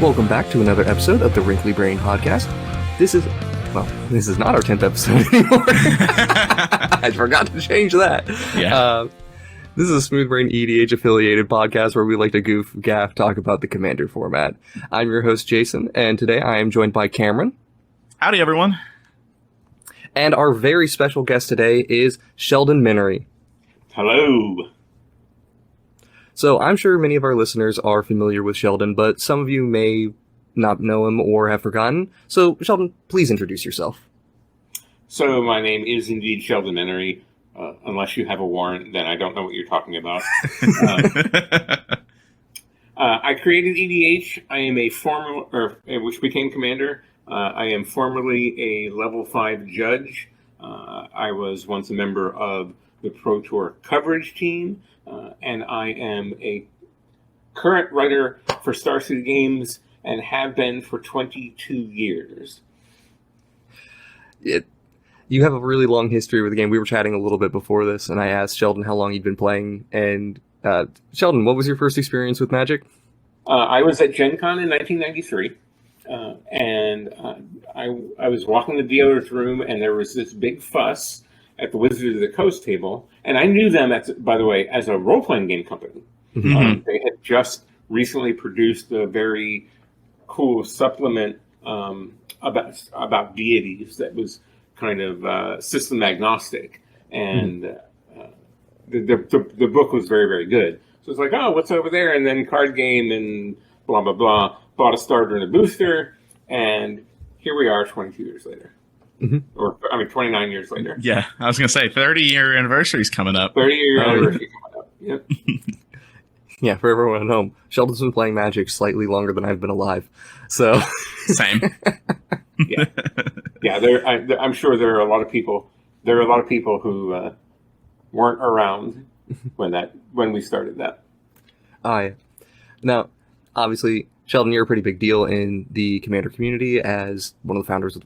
Welcome back to another episode of the Wrinkly Brain Podcast. This is not our 10th episode anymore. I forgot to change that. Yeah. This is a Smooth Brain EDH affiliated podcast where we like to goof, gaff, talk about the Commander format. I'm your host, Jason, and today I am joined by Cameron. Howdy, everyone. And our very special guest today is Sheldon Menery. Hello. So I'm sure many of our listeners are familiar with Sheldon, but some of you may not know him or have forgotten. So, Sheldon, please introduce yourself. So my name is indeed Sheldon Menery. Unless you have a warrant, then I don't know what you're talking about. I created EDH. I am a which became Commander. I am formerly a level 5 judge. I was once a member of the Pro Tour coverage team. And I am a current writer for Star City Games and have been for 22 years. You have a really long history with the game. We were chatting a little bit before this, and I asked Sheldon how long he'd been playing. And Sheldon, what was your first experience with Magic? I was at Gen Con in 1993, and I was walking the dealer's room, and there was this big fuss at the Wizards of the Coast table, and I knew them, by the way, as a role-playing game company. Mm-hmm. They had just recently produced a very cool supplement about deities that was kind of system agnostic, and the book was very, very good. So it's like, oh, what's over there? And then card game and blah, blah, blah. Bought a starter and a booster, and here we are 22 years later. Mm-hmm. 29 years later. Yeah, I was going to say, 30-year anniversary is coming up. 30-year anniversary coming up, yep. Yeah, for everyone at home, Sheldon's been playing Magic slightly longer than I've been alive. So Same. Yeah. I'm sure there are a lot of people. There are a lot of people who weren't around when we started that. Yeah. Now, obviously, Sheldon, you're a pretty big deal in the Commander community as one of the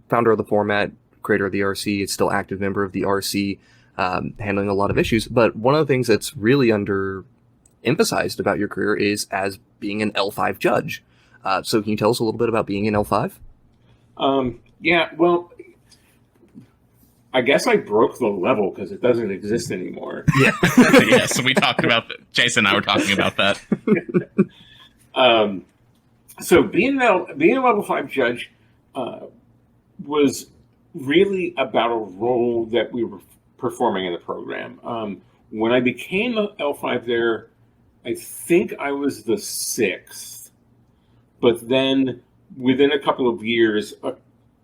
founder of the format, creator of the RC, it's still active member of the RC, handling a lot of issues. But one of the things that's really underemphasized about your career is as being an L5 judge. So can you tell us a little bit about being an L5? Yeah, well, I guess I broke the level because it doesn't exist anymore. Yeah. Yeah, so we talked about that. Jason and I were talking about that. So being a level 5 judge was really about a role that we were performing in the program. When I became an L5 there, I think I was the 6th. But then within a couple of years,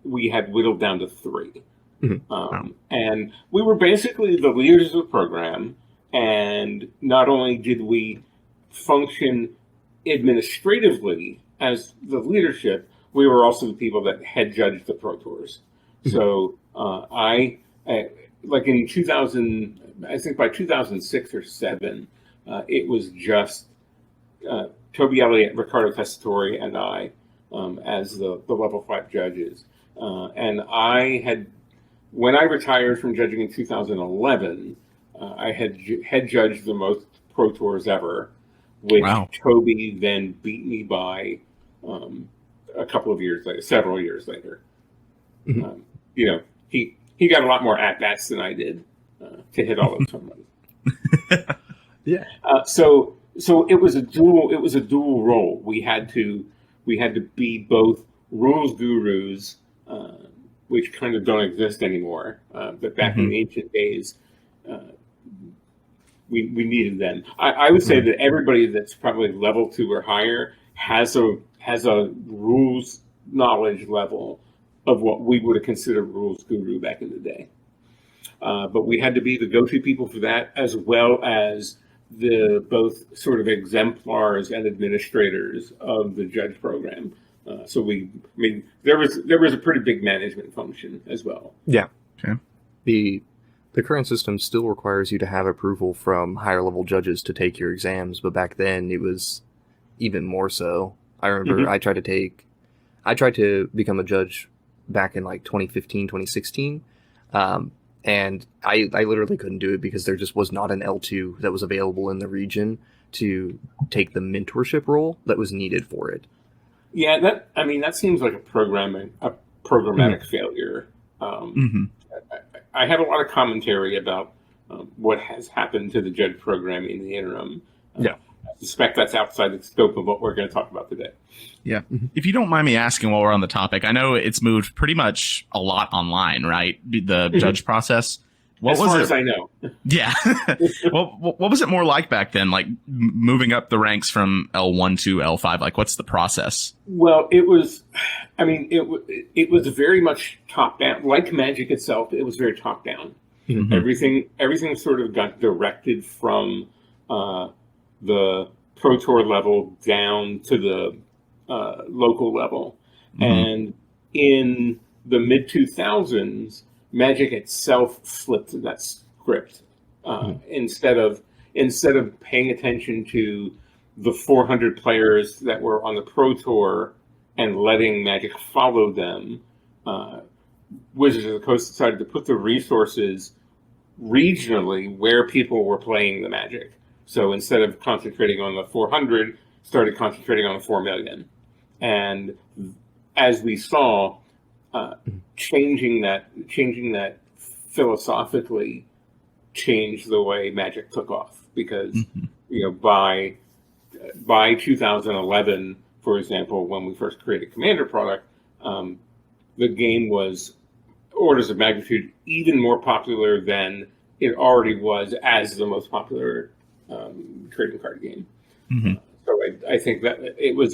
we had whittled down to 3. Mm-hmm. And we were basically the leaders of the program. And not only did we function administratively as the leadership, we were also the people that head judged the Pro Tours. So I like in 2000, I think by 2006 or 7, it was just Toby Elliott, Ricardo Tessitore, and I as the level 5 judges. And when I retired from judging in 2011, I had head judged the most Pro Tours ever, which Toby then beat me by a couple of years later, several years later. Mm-hmm. He got a lot more at-bats than I did to hit all those home runs. Yeah. So it was a dual role. We had to be both rules gurus, which kind of don't exist anymore. But back in ancient days, we needed them. I would say that everybody that's probably level 2 or higher has a rules knowledge level of what we would have considered rules guru back in the day. But we had to be the go-to people for that, as well as the both sort of exemplars and administrators of the judge program. There was a pretty big management function as well. Yeah. Okay. The current system still requires you to have approval from higher level judges to take your exams, but back then it was even more so. I remember I tried to become a judge back in like 2015, 2016. And I literally couldn't do it because there just was not an L2 that was available in the region to take the mentorship role that was needed for it. Yeah, that seems like a programmatic failure. I have a lot of commentary about what has happened to the judge program in the interim. Yeah. I suspect that's outside the scope of what we're going to talk about today. Yeah. If you don't mind me asking while we're on the topic, I know it's moved pretty much a lot online, right? The judge process. As far as I know. Yeah. Well, what was it more like back then? Like moving up the ranks from L1 to L5? Like, what's the process? Well, it was very much top down. Like Magic itself, it was very top down. Everything sort of got directed from the Pro Tour level down to the local level. And in the mid 2000s, Magic itself flipped that script. Instead of paying attention to the 400 players that were on the Pro Tour and letting Magic follow them, Wizards of the Coast decided to put the resources regionally where people were playing the Magic. So instead of concentrating on the 400, started concentrating on the 4 million. And as we saw, changing that philosophically changed the way Magic took off, because by 2011, for example, when we first created Commander product, the game was orders of magnitude even more popular than it already was as the most popular trading card game. So I think that it was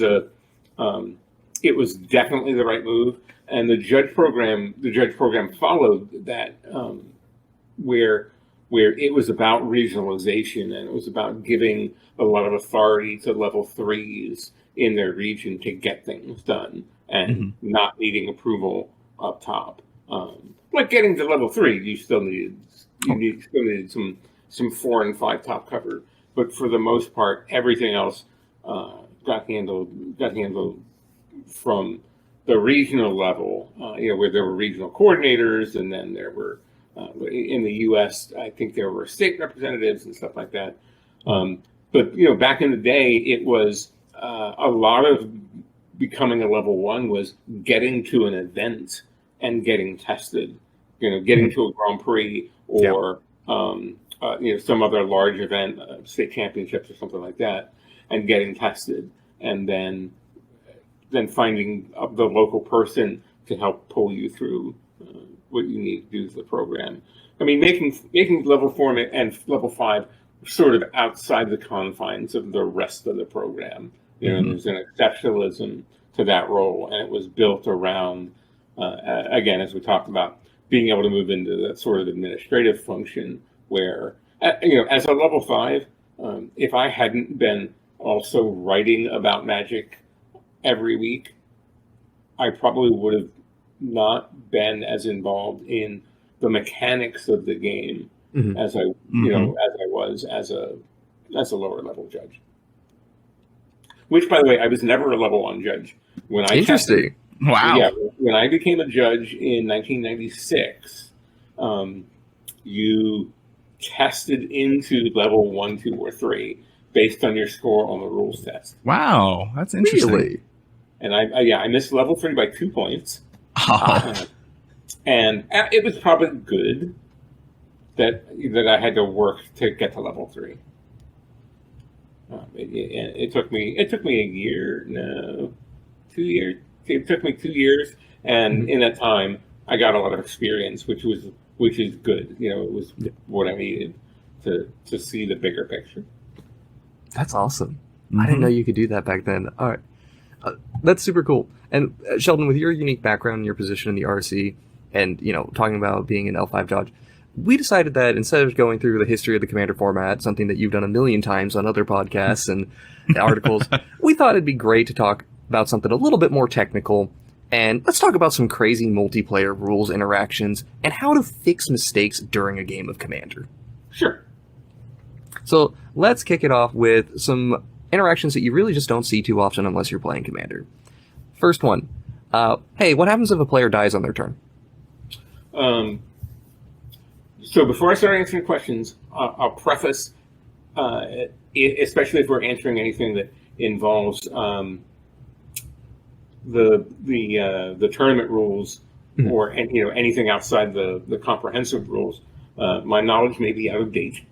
definitely the right move. And the judge program followed that, where it was about regionalization, and it was about giving a lot of authority to level 3s in their region to get things done, and not needing approval up top. Like getting to level 3, you still needed some 4 and 5 top cover, but for the most part, everything else got handled from the regional level, where there were regional coordinators, and then there were, in the U.S., I think there were state representatives and stuff like that. But back in the day, it was a lot of becoming a level 1 was getting to an event and getting tested, getting to a Grand Prix or some other large event, state championships or something like that, and getting tested, and then finding the local person to help pull you through what you need to do with the program. I mean, making level 4 and level 5 sort of outside the confines of the rest of the program. There's an exceptionalism to that role, and it was built around, again, as we talked about, being able to move into that sort of administrative function where, as a level 5, if I hadn't been also writing about Magic every week, I probably would have not been as involved in the mechanics of the game as I was as a lower level judge. Which, by the way, I was never a level 1 judge. Interesting. Wow. Yeah, when I became a judge in 1996, you tested into level 1, 2, or 3 based on your score on the rules test. Wow, that's interesting. Really? And I missed level 3 by 2 points. And it was probably good that I had to work to get to level 3. It took me a year, 2 years. It took me 2 years, and in that time, I got a lot of experience, which is good. It was what I needed to see the bigger picture. That's awesome. I didn't know you could do that back then. All right. That's super cool. And Sheldon, with your unique background and your position in the RC, and talking about being an L5 judge, we decided that instead of going through the history of the Commander format, something that you've done a million times on other podcasts and articles, we thought it'd be great to talk about something a little bit more technical. And let's talk about some crazy multiplayer rules interactions and how to fix mistakes during a game of Commander. Sure. So let's kick it off with some interactions that you really just don't see too often unless you're playing Commander. First one. Hey, what happens if a player dies on their turn? So before I start answering questions, I'll preface, especially if we're answering anything that involves the tournament rules or anything outside the comprehensive rules. My knowledge may be out of date.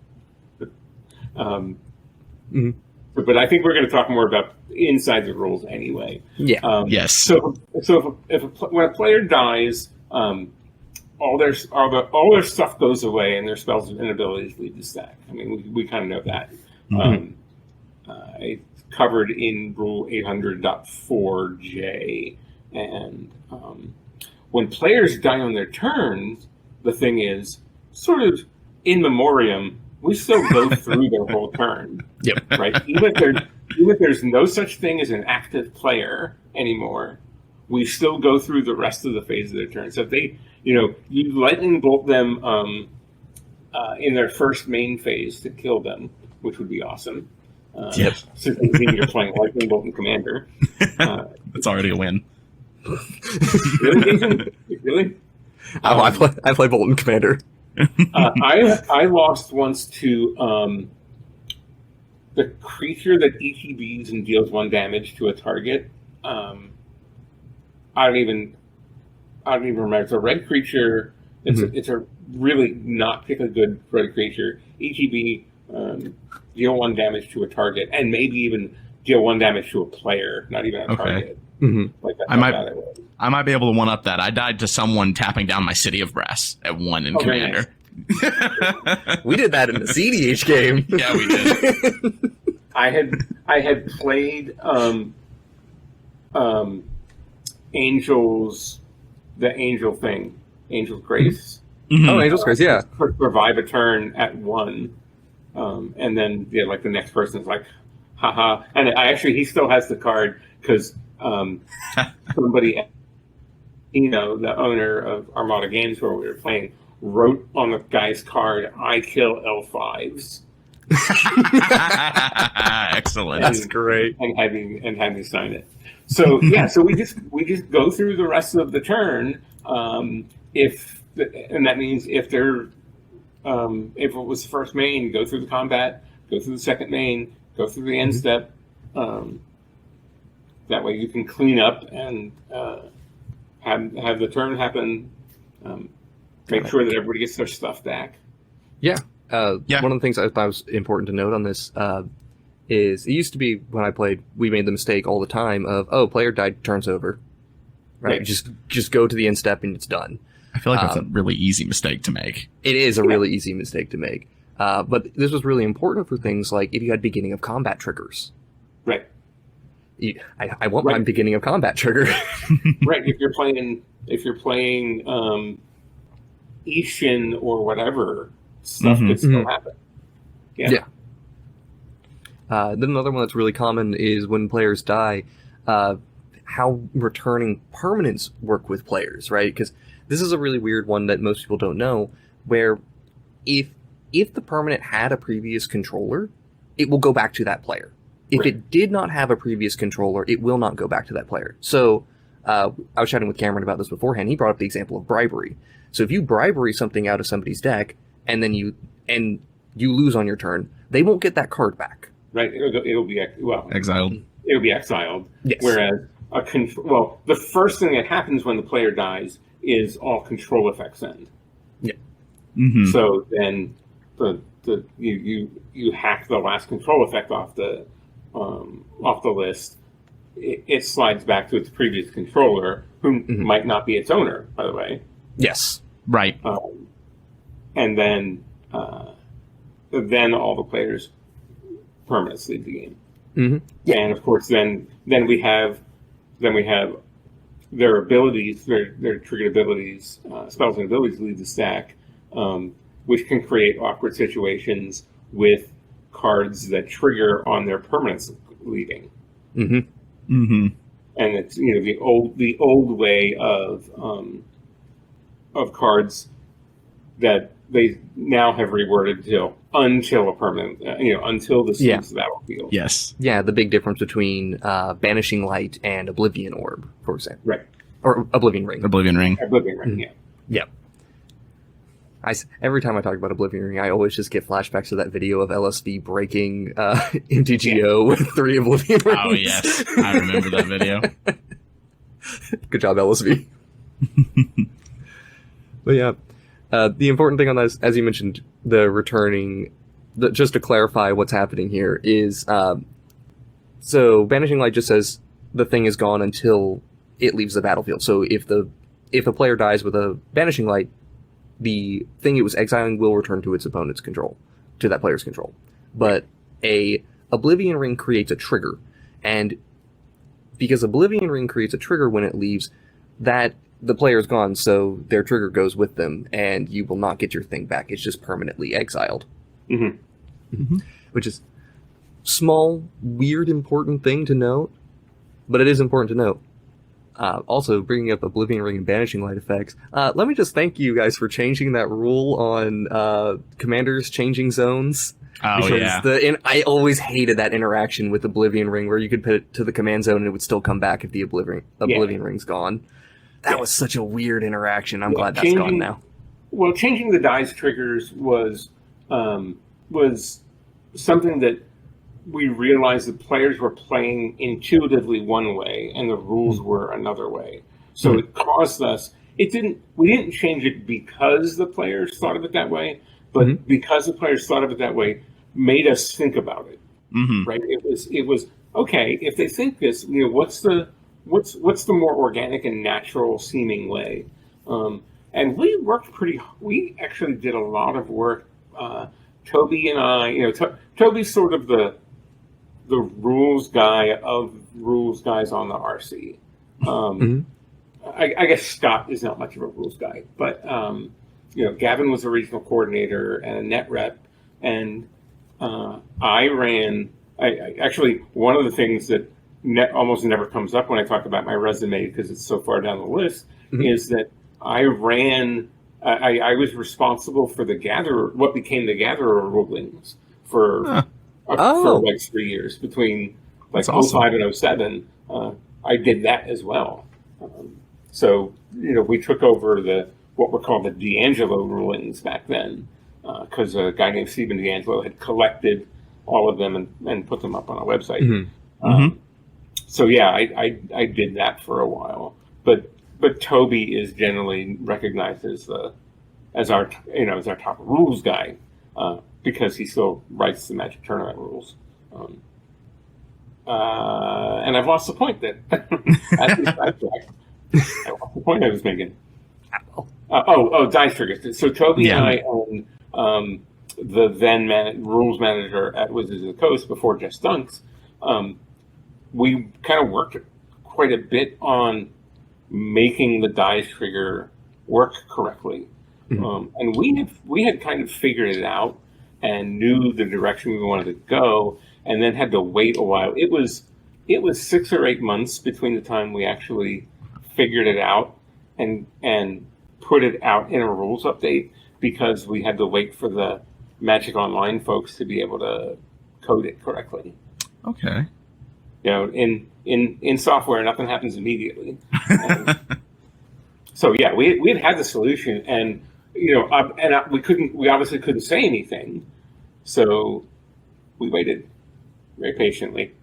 But I think we're going to talk more about inside the rules anyway. Yeah. Yes. So when a player dies, all their stuff goes away, and their spells and abilities leave the stack. I mean, we kind of know that. It's covered in Rule 800.4J, and when players die on their turns, the thing is sort of in memoriam. We still go through their whole turn. Yep. Right. Even if there's no such thing as an active player anymore, we still go through the rest of the phase of their turn. So if they, you lightning bolt them in their first main phase to kill them, which would be awesome. Yep. Since you're playing lightning bolt and commander, That's already a win. really, Jason? Really? I play Bolt and Commander. I lost once to the creature that ETBs and deals 1 damage to a target. I don't even remember. It's a red creature. It's a really not particularly good red creature. ETB, deal 1 damage to a target, and maybe even deal 1 damage to a player, not even a target. Like that's how bad it was. I might be able to one up that. I died to someone tapping down my City of Brass at 1 in Commander. Nice. We did that in the CDH game. Yeah, we did. I had played Angels, the Angel thing, Angel's Grace. Oh, Angel's Grace, yeah. Revive a turn at 1, and then like the next person's like, haha. And he still has the card because somebody, the owner of Armada Games where we were playing, wrote on the guy's card, "I kill L5s." Excellent. That's great. And had me sign it. So so we just go through the rest of the turn. And that means if it was the first main, go through the combat, go through the second main, go through the end step. That way you can clean up and have the turn happen. Make sure that everybody gets their stuff back. Yeah. One of the things I thought was important to note on this is it used to be when I played, we made the mistake all the time of, player died, turns over. Right? Just go to the end step and it's done. I feel like that's a really easy mistake to make. It is a really easy mistake to make. But this was really important for things like if you had beginning of combat triggers. Right. I want my beginning of combat trigger. Right. If you're playing Ishin or whatever, stuff could still happen. Yeah. Then another one that's really common is when players die, how returning permanents work with players, right? Because this is a really weird one that most people don't know, where if the permanent had a previous controller, it will go back to that player. If it did not have a previous controller, it will not go back to that player. So I was chatting with Cameron about this beforehand. He brought up the example of bribery. So if you bribery something out of somebody's deck, and then you lose on your turn, they won't get that card back. Right. It'll be exiled. It'll be exiled. Yes. Whereas the first thing that happens when the player dies is all control effects end. Yeah. So then you hack the last control effect off the list. It slides back to its previous controller, who might not be its owner, by the way. Yes. Right. And then all the players permanently leave the game. And of course, then we have their abilities, their triggered abilities, spells and abilities leave the stack, which can create awkward situations with cards that trigger on their permanents leaving. And it's the old way of cards that they now have reworded until a permanent, until the seeds battlefield. Yes. Yeah, the big difference between Banishing Light and Oblivion Orb, for example. Right. Or Oblivion Ring. Oblivion Ring. Yeah. Every time I talk about Oblivion Ring, I always just get flashbacks to that video of LSD breaking MTGO with 3 Oblivion Rings. Oh, yes. I remember that video. Good job, LSV. But yeah, the important thing on this, as you mentioned, the returning, just to clarify what's happening here is, so Banishing Light just says the thing is gone until it leaves the battlefield. So if a player dies with a Banishing Light, the thing it was exiling will return to its opponent's control, to that player's control. But a Oblivion Ring creates a trigger, and because Oblivion Ring creates a trigger when it leaves, that the player's gone, so their trigger goes with them, and you will not get your thing back. It's just permanently exiled. Which is small, weird, important thing to note, but it is important to note. Also, bringing up Oblivion Ring and Banishing Light effects, let me just thank you guys for changing that rule on commanders changing zones. Oh, yeah. I always hated that interaction with Oblivion Ring, where you could put it to the command zone and it would still come back if the Oblivion Ring's gone. That was such a weird interaction. I'm glad that's gone now. Well, changing the dice triggers was something that we realized the players were playing intuitively one way and the rules were another way. So it caused us. We didn't change it because the players thought of it that way, but because the players thought of it that way, made us think about it. Right? It was okay if they think this. What's the more organic and natural seeming way? And we worked we actually did a lot of work. Toby and I, Toby's sort of the rules guy of rules guys on the RC. I guess Scott is not much of a rules guy, but Gavin was a regional coordinator and a net rep, and I ran. I actually, one of the things that almost never comes up when I talk about my resume because it's so far down the list is that I ran. I was responsible for what became the Gatherer rulings for like 3 years between like 05 and 07. I did that as well. So we took over what were called the D'Angelo rulings back then because a guy named Stephen D'Angelo had collected all of them and put them up on a website. So yeah, I did that for a while, but Toby is generally recognized as our top rules guy because he still writes the Magic Tournament rules. And I've lost the point then. I lost the point I was making. Dice triggers. So Toby and I own the then rules manager at Wizards of the Coast before Just Dunks. We kind of worked quite a bit on making the dice trigger work correctly. And we had kind of figured it out and knew the direction we wanted to go, and then had to wait a while. It was 6 or 8 months between the time we actually figured it out and put it out in a rules update, because we had to wait for the Magic Online folks to be able to code it correctly. Okay. In software, nothing happens immediately. So yeah, we had the solution, and we obviously couldn't say anything, so we waited very patiently.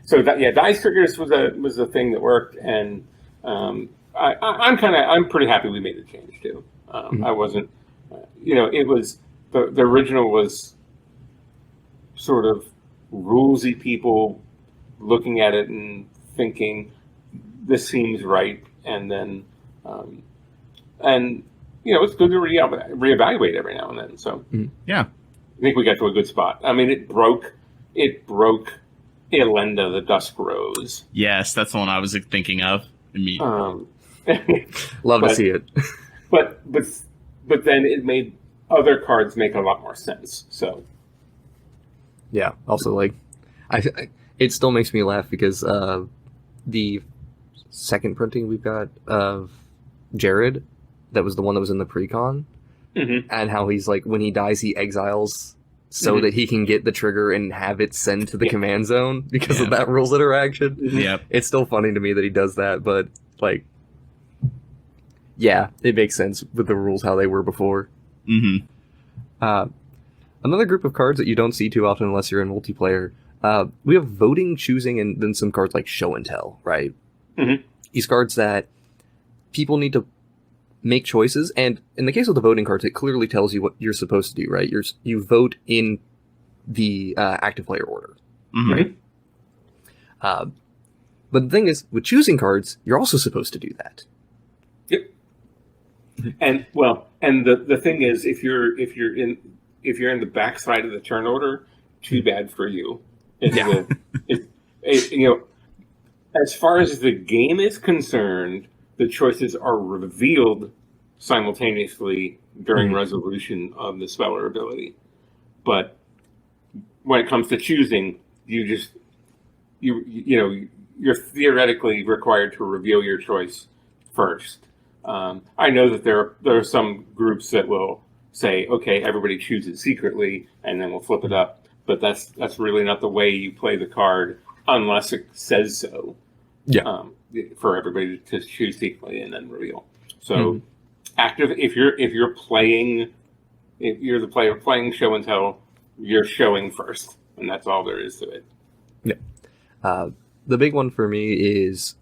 So dice triggers was a thing that worked, and I'm pretty happy we made the change too. I wasn't, it was the original was sort of rulesy people looking at it and thinking this seems right, and then it's good to reevaluate every now and then. So yeah, I think we got to a good spot. I mean, it broke Elenda, the Dusk Rose. Yes, that's the one I was thinking of. Love to see it. but then it made other cards make a lot more sense. So yeah, also it still makes me laugh because the second printing we've got of Jared, that was the one that was in the pre-con, and how he's like, when he dies, he exiles so that he can get the trigger and have it send to the command zone because of that rules interaction. Yeah, it's still funny to me that he does that, but it makes sense with the rules how they were before. Another group of cards that you don't see too often unless you're in multiplayer, We have voting, choosing, and then some cards like show and tell, right? Mm-hmm. These cards that people need to make choices, and in the case of the voting cards, it clearly tells you what you're supposed to do, right? You vote in the active player order, Mhm. right? But the thing is, with choosing cards, you're also supposed to do that. Yep. And the thing is, if you're in the backside of the turn order, too bad for you. As far as the game is concerned, the choices are revealed simultaneously during resolution of the spell or ability. But when it comes to choosing, you're theoretically required to reveal your choice first. I know that there are some groups that will say, okay, everybody chooses secretly, and then we'll flip it up. But that's really not the way you play the card, unless it says so. Yeah. For everybody to choose secretly and then reveal. So, active. If you're the player playing show and tell, you're showing first, and that's all there is to it. Yeah. The big one for me is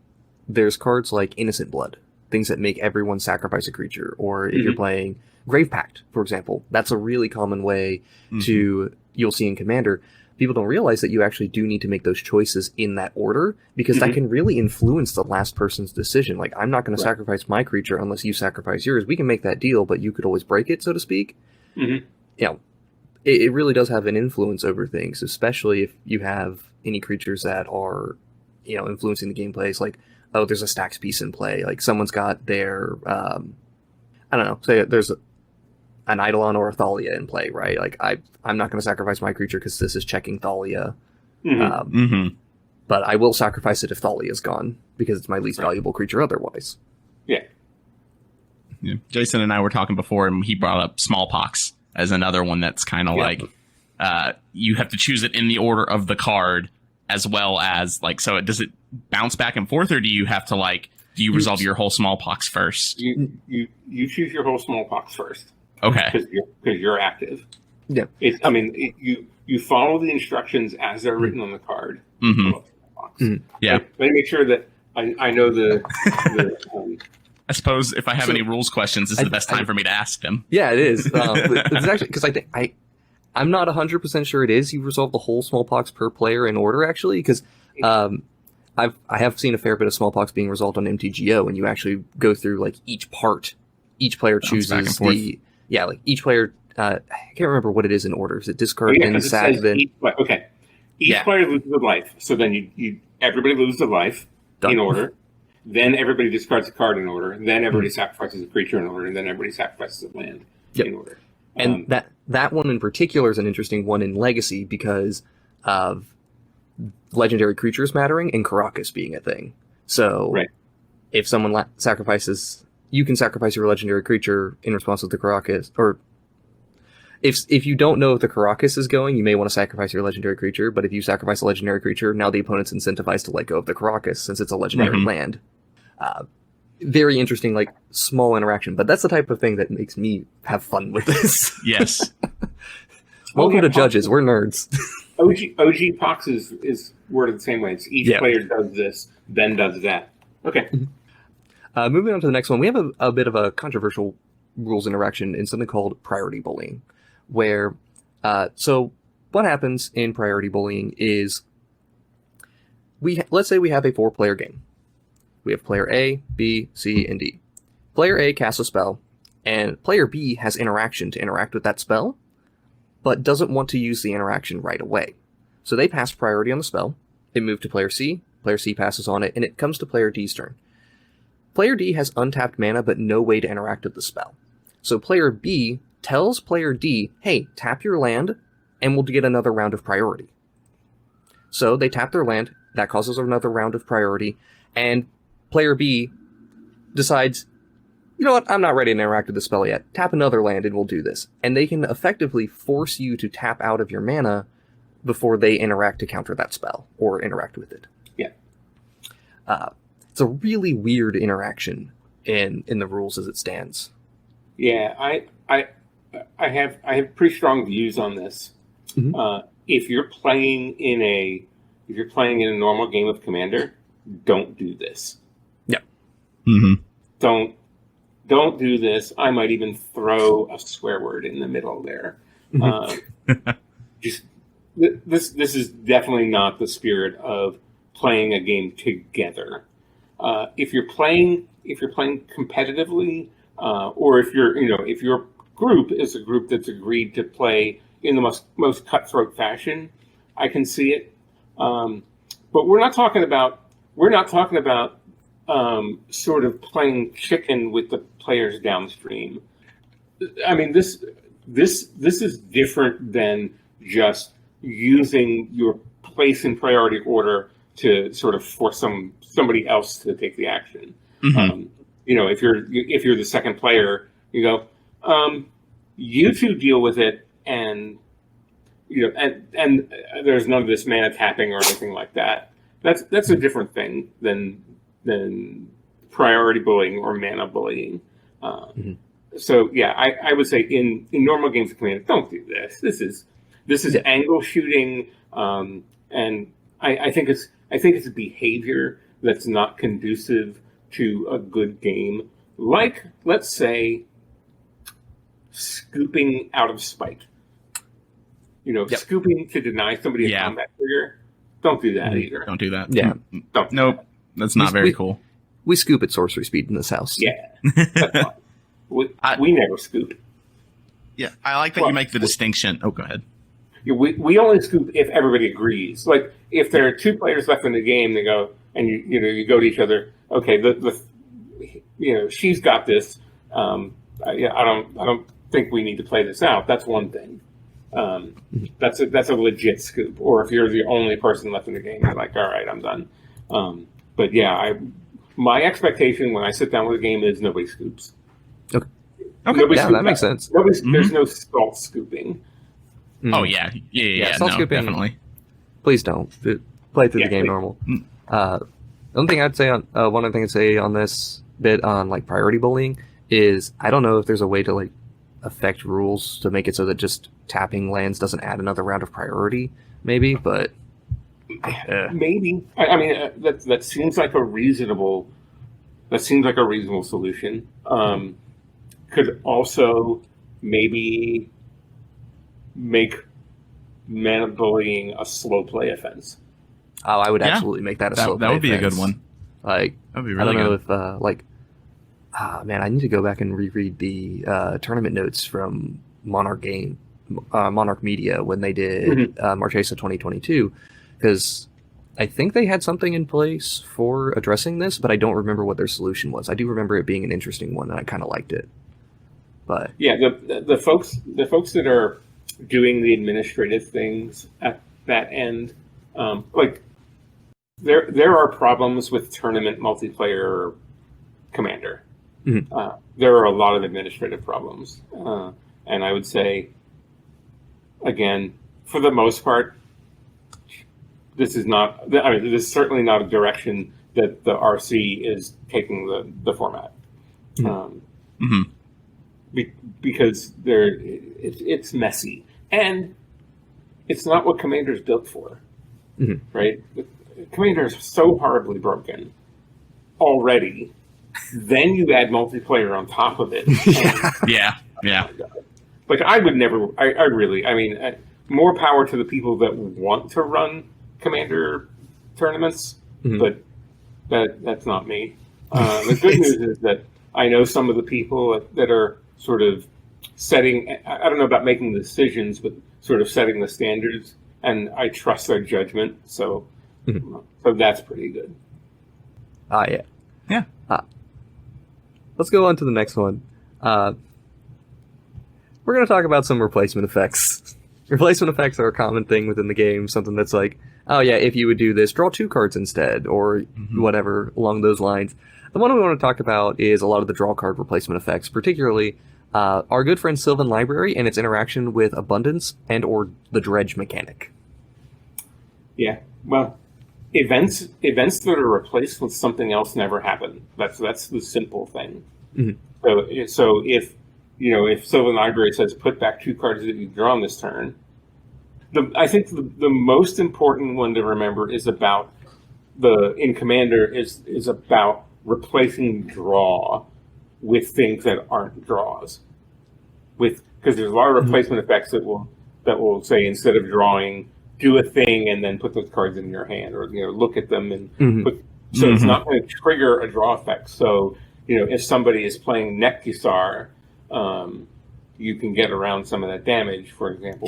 there's cards like Innocent Blood, things that make everyone sacrifice a creature, or if you're playing Grave Pact, for example, that's a really common way you'll see in Commander. People don't realize that you actually do need to make those choices in that order, because that can really influence the last person's decision. Like, I'm not going to sacrifice my creature unless you sacrifice yours. We can make that deal, but you could always break it, so to speak. It really does have an influence over things, especially if you have any creatures that are, influencing the gameplay. It's like, oh, there's a stacks piece in play. Like, someone's got their, I don't know, say there's an Eidolon or a Thalia in play, right? Like, I'm not going to sacrifice my creature because this is checking Thalia. But I will sacrifice it if Thalia is gone, because it's my least valuable creature otherwise. Yeah. Jason and I were talking before, and he brought up Smallpox as another one that's kind of like, you have to choose it in the order of the card, as well as, like, so does it bounce back and forth, or do you have to, like, do you resolve your whole Smallpox first? You choose your whole Smallpox first. Okay. Because you're active. Yeah. You follow the instructions as they're written on the card. Yeah. Let me make sure that I know the I suppose if I have any rules questions, this is the best time for me to ask them. Yeah, it is. It's actually, because I think I'm not 100% sure it is. You resolve the whole Smallpox per player in order, actually, because I have seen a fair bit of Smallpox being resolved on MTGO, and you actually go through, like, each part. Each player chooses each player. I can't remember what it is in order. Is it discard, then sack, then? Each player loses a life. So then everybody loses a life in order. Then everybody discards a card in order. Then everybody sacrifices a creature in order. And then everybody sacrifices a land in order. And that one in particular is an interesting one in Legacy because of legendary creatures mattering and Caracas being a thing. So if someone sacrifices... You can sacrifice your legendary creature in response to the Caracas, or if you don't know if the Caracas is going, you may want to sacrifice your legendary creature, but if you sacrifice a legendary creature, now the opponent's incentivized to let go of the Caracas since it's a legendary land. Very interesting, like, small interaction, but that's the type of thing that makes me have fun with this. Yes. Welcome to Judges, we're nerds. OG Pox is worded the same way. It's each player does this, then does that. Okay. Moving on to the next one, we have a bit of a controversial rules interaction in something called priority bullying, where, so what happens in priority bullying is, let's say we have a 4-player game. We have player A, B, C, and D. Player A casts a spell, and player B has interaction to interact with that spell, but doesn't want to use the interaction right away. So they pass priority on the spell, it moves to player C passes on it, and it comes to player D's turn. Player D has untapped mana, but no way to interact with the spell. So player B tells player D, hey, tap your land, and we'll get another round of priority. So they tap their land, that causes another round of priority, and player B decides, you know what, I'm not ready to interact with the spell yet. Tap another land and we'll do this. And they can effectively force you to tap out of your mana before they interact to counter that spell, or interact with it. Yeah. It's a really weird interaction in the rules as it stands. Yeah, I have pretty strong views on this. if you're playing in a normal game of Commander, don't do this. Yeah. Mm-hmm. Don't do this. I might even throw a swear word in the middle there. Just this is definitely not the spirit of playing a game together. If you're playing competitively, or if your group is a group that's agreed to play in the most cutthroat fashion, I can see it. But we're not talking about sort of playing chicken with the players downstream. I mean, this is different than just using your place in priority order to sort of force somebody else to take the action. Mm-hmm. If you're the second player, you go, you two deal with it, and and there's none of this mana tapping or anything like that. That's a different thing than priority bullying or mana bullying. So yeah, I would say in normal games of Commander, don't do this. This is angle shooting, and I think it's a behavior that's not conducive to a good game. Like, let's say, scooping out of spite. Scooping to deny somebody a combat trigger. Don't do that either. Don't do that. Yeah. Don't. Nope. That's not very cool. We scoop at sorcery speed in this house. Yeah. That's fine. We never scoop. Yeah, I like that you make the distinction. Oh, go ahead. We only scoop if everybody agrees. Like, if there are two players left in the game, they go, and you go to each other. Okay, she's got this. I don't think we need to play this out. That's one thing. That's a legit scoop. Or if you're the only person left in the game, you're like, all right, I'm done. But yeah, my expectation when I sit down with a game is nobody scoops. Okay. Yeah, that makes sense. There's no salt scooping. Oh yeah, salt scooping, definitely. Please don't play through the game normal. One other thing I'd say on this bit on like priority bullying is I don't know if there's a way to like affect rules to make it so that just tapping lands doesn't add another round of priority. Maybe, but maybe. I mean, that seems like a reasonable. That seems like a reasonable solution. Could also maybe make mana bullying a slow play offense. Oh, I would absolutely make that a slow play That would be offense. A good one. Like, that'd be really I don't know if man, I need to go back and reread the tournament notes from Monarch Media when they did Marchesa 2022, because I think they had something in place for addressing this, but I don't remember what their solution was. I do remember it being an interesting one, and I kind of liked it. But yeah, the folks that are doing the administrative things at that end, like there are problems with tournament multiplayer Commander. There are a lot of administrative problems, and I would say, again, for the most part, this is certainly not a direction that the RC is taking the format. Because it's messy, and it's not what Commander's built for, right? Commander is so horribly broken already. Then you add multiplayer on top of it. Yeah. Like, I would never. More power to the people that want to run Commander tournaments, but that's not me. The good news is that I know some of the people that are sort of setting. I don't know about making the decisions, but sort of setting the standards, and I trust their judgment. So that's pretty good. Yeah. Let's go on to the next one. We're going to talk about some replacement effects. Replacement effects are a common thing within the game. Something that's like, oh yeah, if you would do this, draw 2 cards instead, or whatever along those lines. The one we want to talk about is a lot of the draw card replacement effects, particularly our good friend Sylvan Library and its interaction with Abundance and or the Dredge mechanic. Yeah, well, events that are replaced with something else never happen. That's the simple thing. So if Sylvan Library says put back 2 cards that you've drawn this turn, I think the most important one to remember is about in Commander is about replacing draw with things that aren't draws. Because there's a lot of replacement effects that will say, instead of drawing, do a thing and then put those cards in your hand, or look at them and put. So it's not going to trigger a draw effect. So if somebody is playing Nektusar, you can get around some of that damage. For example,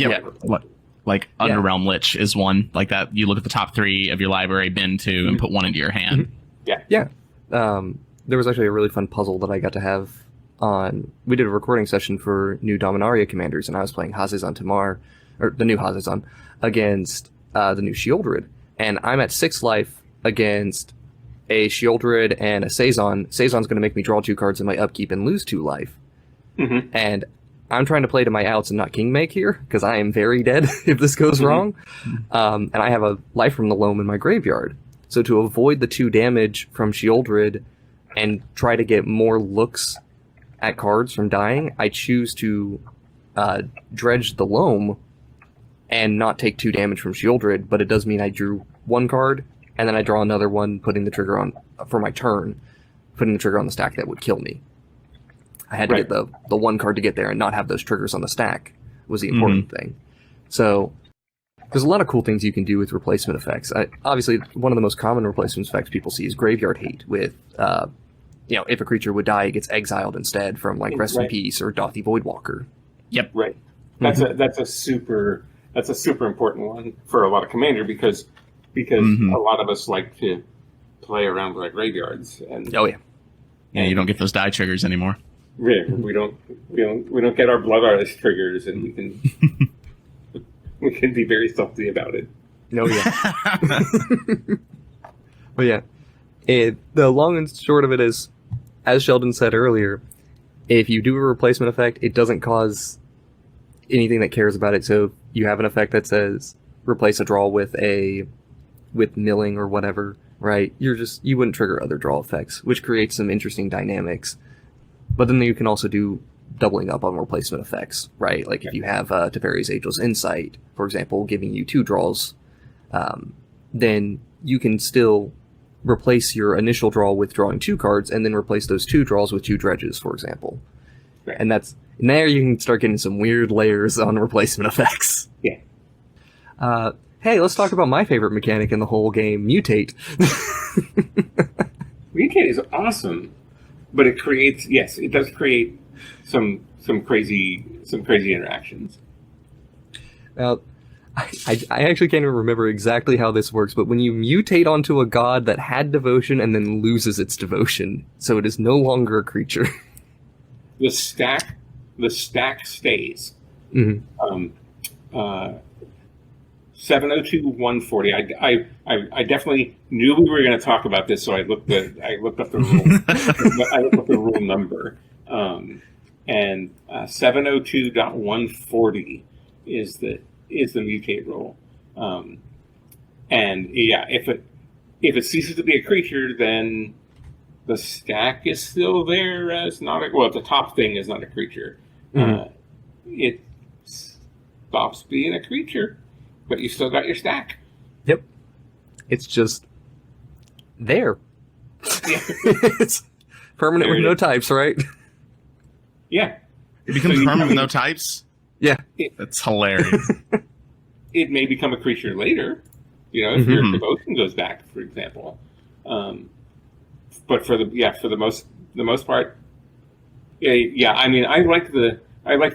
like Underrealm Lich is one like that. You look at the top 3 of your library, bin 2, and put one into your hand. Yeah. There was actually a really fun puzzle that I got to have on. We did a recording session for new Dominaria commanders, and I was playing Hazezon Tamar, or the new Hazezon, against the new Sheoldred, and I'm at 6 life against a Sheoldred and a Sazon. Sazon's going to make me draw 2 cards in my upkeep and lose 2 life. And I'm trying to play to my outs and not kingmake here, because I am very dead if this goes wrong. And I have a life from the loam in my graveyard. So to avoid the 2 damage from Sheoldred and try to get more looks at cards from dying, I choose to dredge the loam and not take 2 damage from Sheoldred, but it does mean I drew 1 card, and then I draw another one, putting the trigger on, for my turn, putting the trigger on the stack that would kill me. I had to get the 1 card to get there and not have those triggers on the stack was the important thing. So there's a lot of cool things you can do with replacement effects. Obviously, one of the most common replacement effects people see is Graveyard Hate, with, if a creature would die, it gets exiled instead from, like, Rest in Peace or Dothy Voidwalker. Yep. Right. That's a super important one for a lot of Commander, because a lot of us like to play around with our graveyards. And you don't get those die triggers anymore. Yeah, we don't get our Blood Artist triggers, and we can be very salty about it. But yeah, the long and short of it is, as Sheldon said earlier, if you do a replacement effect, it doesn't cause anything that cares about it. So you have an effect that says replace a draw with milling or whatever, right? You wouldn't trigger other draw effects, which creates some interesting dynamics. But then you can also do doubling up on replacement effects, right? Like if you have Teferi's Ageless Insight, for example, giving you 2 draws, then you can still replace your initial draw with drawing 2 cards, and then replace those 2 draws with 2 dredges, for example. Right. And there you can start getting some weird layers on replacement effects. Yeah. Hey, let's talk about my favorite mechanic in the whole game, Mutate. Mutate is awesome, but it does create some crazy interactions. Now, I actually can't even remember exactly how this works, but when you mutate onto a god that had devotion and then loses its devotion, so it is no longer a creature. The stack stays. 702-140. I definitely knew we were going to talk about this, so I looked up the rule. I looked up the rule number, and 702.140 is the mutate rule. And yeah, if it ceases to be a creature, then the stack is still there as the top thing is not a creature. It stops being a creature, but you still got your stack. Yep. It's just there. Yeah. It's permanent with no types, right? Yeah. It becomes permanent with no types? Yeah. That's hilarious. It may become a creature later, if your devotion goes back, for example. But for the most part, yeah. I mean, I like the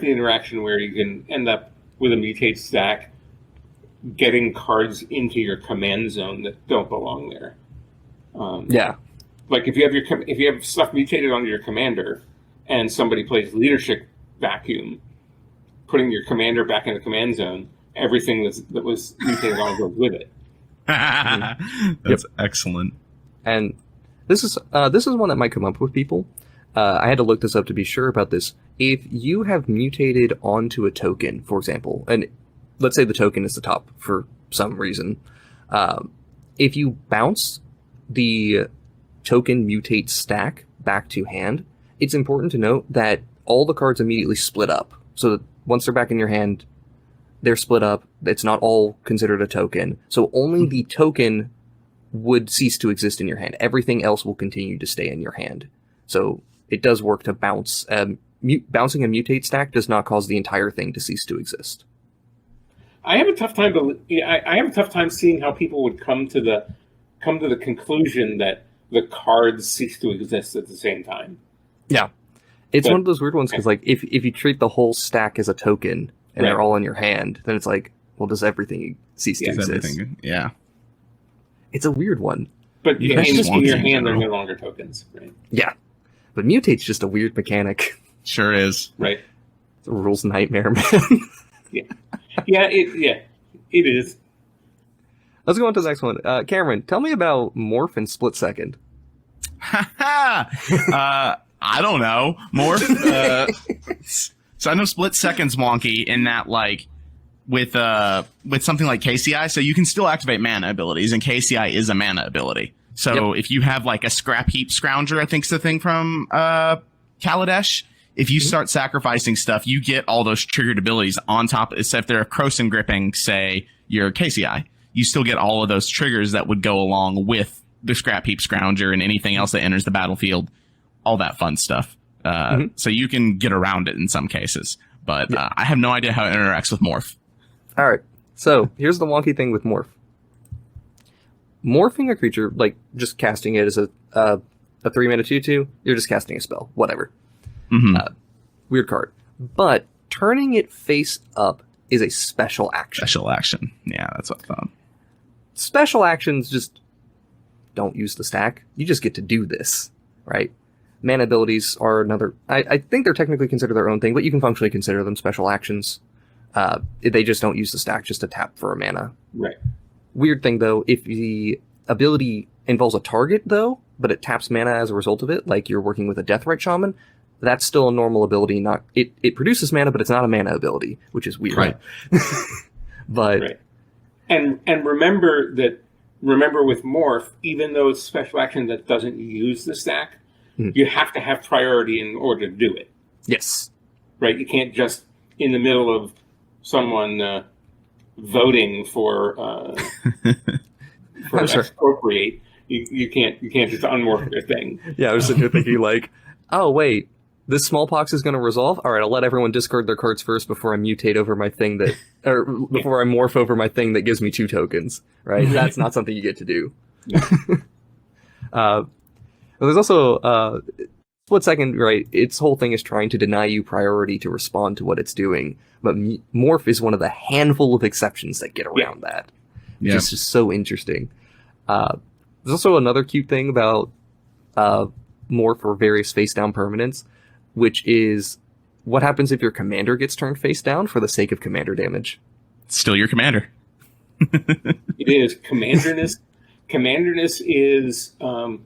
interaction where you can end up with a mutate stack, getting cards into your command zone that don't belong there. Yeah. Like if you have stuff mutated onto your commander, and somebody plays Leadership Vacuum, putting your commander back in the command zone, everything that was mutated on goes with it. That's excellent. And this is one that might come up with people. I had to look this up to be sure about this. If you have mutated onto a token, for example, and let's say the token is the top for some reason, if you bounce the token mutate stack back to hand, it's important to note that all the cards immediately split up. So that once they're back in your hand, they're split up, It's not all considered a token. So only the token would cease to exist in your hand. Everything else will continue to stay in your hand. So it does work to bounce. Bouncing a mutate stack does not cause the entire thing to cease to exist. I have a tough time. I have a tough time seeing how people would come to the conclusion that the cards cease to exist at the same time. Yeah, it's one of those weird ones because, like, if you treat the whole stack as a token and they're all in your hand, then it's like, well, does everything cease to exist? Yeah, it's a weird one. But in your hand, they're no longer tokens, right? Yeah, but mutate's just a weird mechanic. Sure is. Right. It's a rules nightmare, man. It is. Let's go on to the next one. Cameron, tell me about Morph and Split Second. I don't know. Morph. So I know Split Second's wonky in that, like, with something like KCI, so you can still activate mana abilities, and KCI is a mana ability. So if you have, like, a Scrap Heap Scrounger, I think's the thing from Kaladesh, if you start sacrificing stuff, you get all those triggered abilities on top. So if they're Croson Gripping, say, your KCI, you still get all of those triggers that would go along with the Scrap Heap Scrounger and anything else that enters the battlefield, all that fun stuff. So you can get around it in some cases. But I have no idea how it interacts with Morph. All right. So here's the wonky thing with Morph. Morphing a creature, like just casting it as a 3-mana 2/2, you're just casting a spell. Whatever. Weird card. But turning it face up is a special action. Special action. Yeah, that's what I thought. Special actions just don't use the stack. You just get to do this, right? Mana abilities are another... I think they're technically considered their own thing, but you can functionally consider them special actions. They just don't use the stack just to tap for a mana. Right. Weird thing, though, if the ability involves a target, though, but it taps mana as a result of it, like you're working with a Deathrite Shaman, that's still a normal ability. Not it produces mana, but it's not a mana ability, which is weird. Right. But and remember with Morph, even though it's special action that doesn't use the stack, you have to have priority in order to do it. Yes. Right. You can't just in the middle of someone voting for expropriate. You can't just unmorph their thing. Yeah, I was sitting here thinking like, oh wait, this smallpox is going to resolve? All right, I'll let everyone discard their cards first before I mutate over my thing or before I morph over my thing that gives me 2 tokens, right? That's not something you get to do. There's also, Split Second, right, its whole thing is trying to deny you priority to respond to what it's doing, but Morph is one of the handful of exceptions that get around that. Which is just so interesting. There's also another cute thing about Morph or various face-down permanents, which is what happens if your commander gets turned face down for the sake of commander damage. Still your commander. It is. Commanderness. Commanderness is an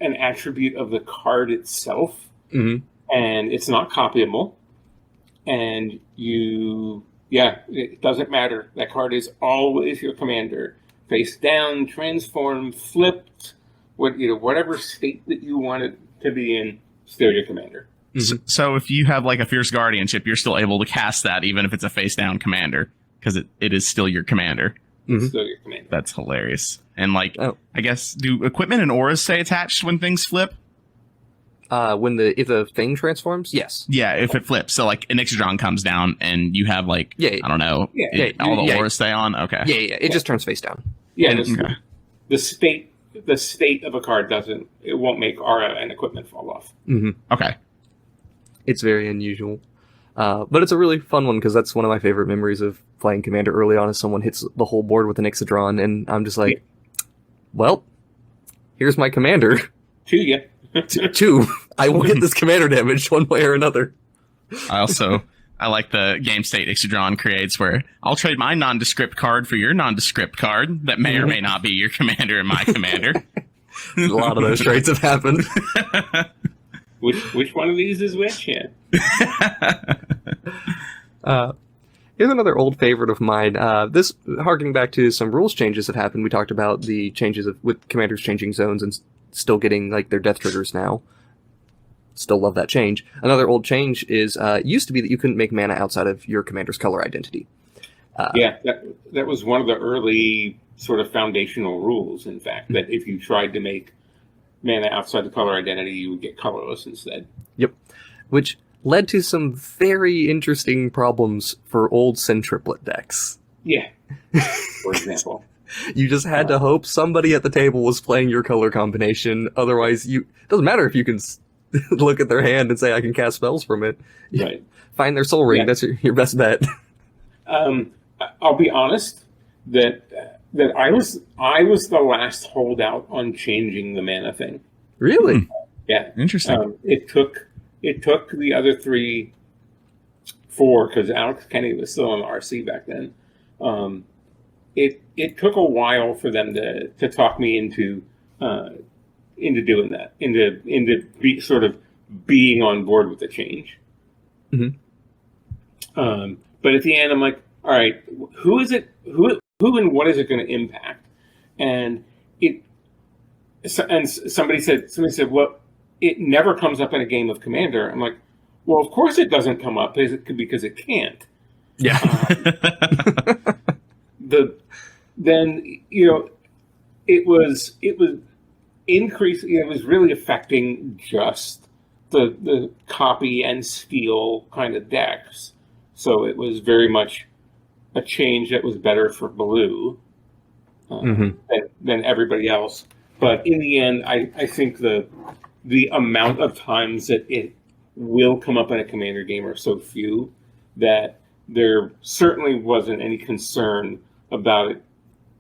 attribute of the card itself, and it's not copyable. And it doesn't matter. That card is always your commander. Face down, transform, flipped, whatever state that you want it to be in, still your commander. So if you have like a Fierce Guardianship, you're still able to cast that even if it's a face down commander, because it is still your commander. It's still your commander. That's hilarious. And like, I guess, do equipment and auras stay attached when things flip? If the thing transforms, yes. Yeah, if it flips. So like an Ixodron comes down and you have like, I don't know, all the auras stay on? Okay. Yeah. It just turns face down. Yeah, the state of a card won't make aura and equipment fall off. Okay. It's very unusual. But it's a really fun one because that's one of my favorite memories of playing Commander early on is someone hits the whole board with an Ixodron and I'm just like, well, here's my commander. To you. Two. I will get this commander damage one way or another. I like the game state Ixodron creates where I'll trade my nondescript card for your nondescript card that may or may not be your commander and my commander. A lot of those trades have happened. Which one of these is which? Yeah. Here's another old favorite of mine. This harkening back to some rules changes that happened. We talked about the changes with commanders changing zones and still getting like their death triggers now. Still love that change. Another old change is used to be that you couldn't make mana outside of your commander's color identity. That was one of the early sort of foundational rules, in fact, that if you tried to make mana outside the color identity, you would get colorless instead. Yep. Which led to some very interesting problems for old Centriplet decks. Yeah, for example. You just had to hope somebody at the table was playing your color combination. Otherwise, it doesn't matter if you can look at their hand and say, I can cast spells from it. Right. Find their soul ring. Yeah. That's your best bet. I'll be honest that I was the last holdout on changing the mana thing. Really? Yeah. Interesting. It took the other 4, because Alex Kenny was still on the RC back then. It took a while for them to talk me into doing that, into sort of being on board with the change. Mm-hmm. But at the end, I'm like, all right, who is it? Who and what is it going to impact? And somebody said, well, it never comes up in a game of Commander. I'm like, well, of course it doesn't come up because it can't. Yeah. Then it was increasing. It was really affecting just the copy and steal kind of decks. So it was very much a change that was better for blue than everybody else. But in the end, I think the amount of times that it will come up in a Commander game are so few that there certainly wasn't any concern about it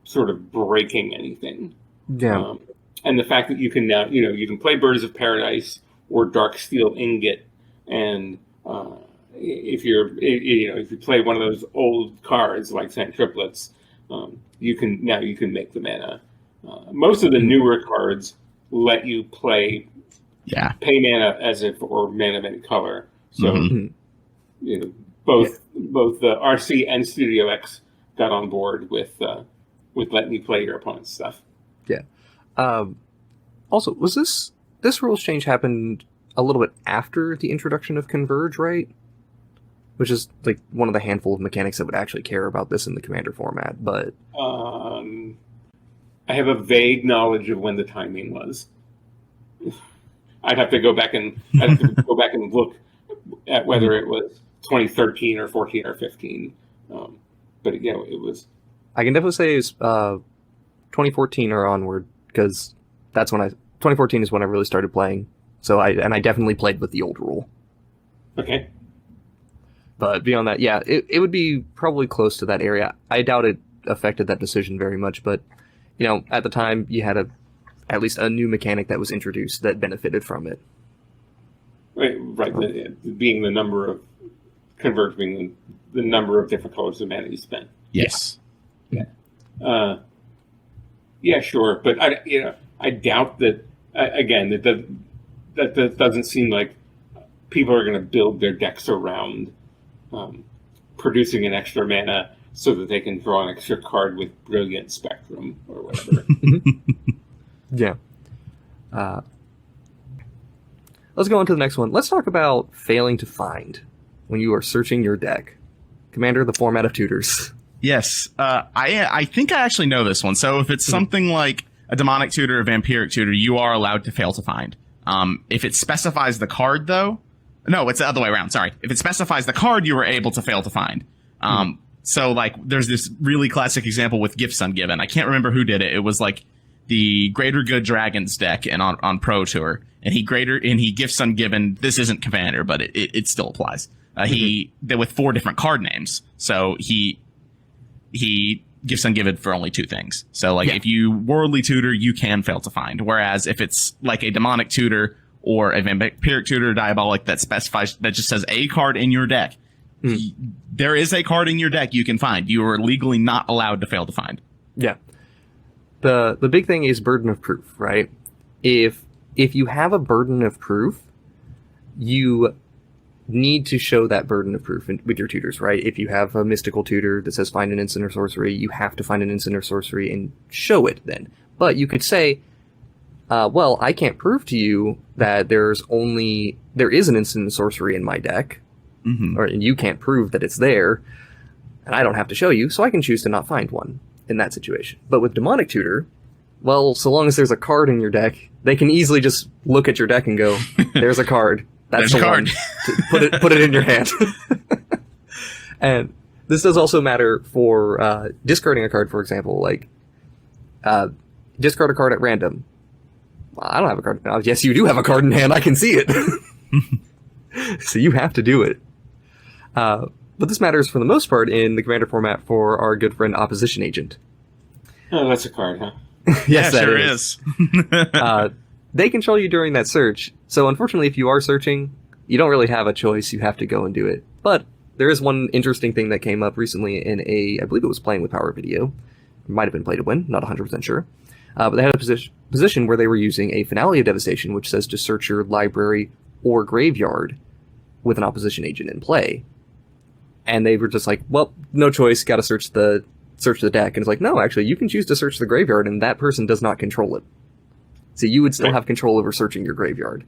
sort of breaking anything. Yeah. And the fact that you can now, you can play Birds of Paradise or Darksteel Ingot, and if you play one of those old cards like Centriplets, you can make the mana. Most of the newer cards let you pay mana as if or mana of any color. So both the RC and Studio X got on board with letting you play your opponent's stuff. Yeah. Also, was this rules change happened a little bit after the introduction of Converge, right? Which is like one of the handful of mechanics that would actually care about this in the Commander format, but I have a vague knowledge of when the timing was. I'd have to go back and look at whether it was 2013 or 14 or 15. But it was. I can definitely say it's 2014 or onward, because that's when 2014 is when I really started playing. So I definitely played with the old rule. Okay. But beyond that, yeah, it would be probably close to that area. I doubt it affected that decision very much, but at the time you had at least a new mechanic that was introduced that benefited from it. Right. Being the number of Converge, being the number of different colors of mana you spent. Yes. Yeah. Yeah, sure, but I doubt that. Again, that doesn't seem like people are going to build their decks around producing an extra mana so that they can draw an extra card with Brilliant Spectrum or whatever. Yeah. Let's go on to the next one. Let's talk about failing to find when you are searching your deck. Commander, the format of tutors. Yes. I think I actually know this one. So if it's something like a demonic tutor or vampiric tutor, you are allowed to fail to find. If it specifies the card, though... No, it's the other way around. Sorry. If it specifies the card, you are able to fail to find. So, there's this really classic example with Gifts Ungiven. I can't remember who did it. It was, the Greater Good Dragons deck on Pro Tour. And he Gifts Ungiven... This isn't Commander, but it still applies. He did with 4 different card names. So, he Gifts Ungiven for only 2 things. So, if you Worldly Tutor, you can fail to find. Whereas, if it's, a Demonic Tutor... or a Vampiric Tutor Diabolic that just says a card in your deck. There is a card in your deck you can find. You are legally not allowed to fail to find. Yeah. The big thing is burden of proof, right? If you have a burden of proof, you need to show that burden of proof with your tutors, right? If you have a mystical tutor that says find an instant or sorcery, you have to find an instant or sorcery and show it then. But you could say, well, I can't prove to you that there is an instant sorcery in my deck, and you can't prove that it's there. And I don't have to show you, so I can choose to not find one in that situation. But with Demonic Tutor, well, so long as there's a card in your deck, they can easily just look at your deck and go, there's a card. That's There's the a card. one. Put it in your hand. And this does also matter for discarding a card, for example, like discard a card at random. Well, I don't have a card. Oh, yes, you do have a card in hand. I can see it. So you have to do it. But this matters for the most part in the Commander format for our good friend Opposition Agent. Oh, that's a card, huh? Yes, yeah, that sure is. is. They control you during that search. So unfortunately, if you are searching, you don't really have a choice. You have to go and do it. But there is one interesting thing that came up recently in I believe it was Playing with Power video. It might have been Play to Win, not 100% sure. But they had a position where they were using a Finale of Devastation, which says to search your library or graveyard with an Opposition Agent in play. And they were just like, well, no choice, gotta search the deck. And it's like, no, actually, you can choose to search the graveyard, and that person does not control it. So you would still have control over searching your graveyard.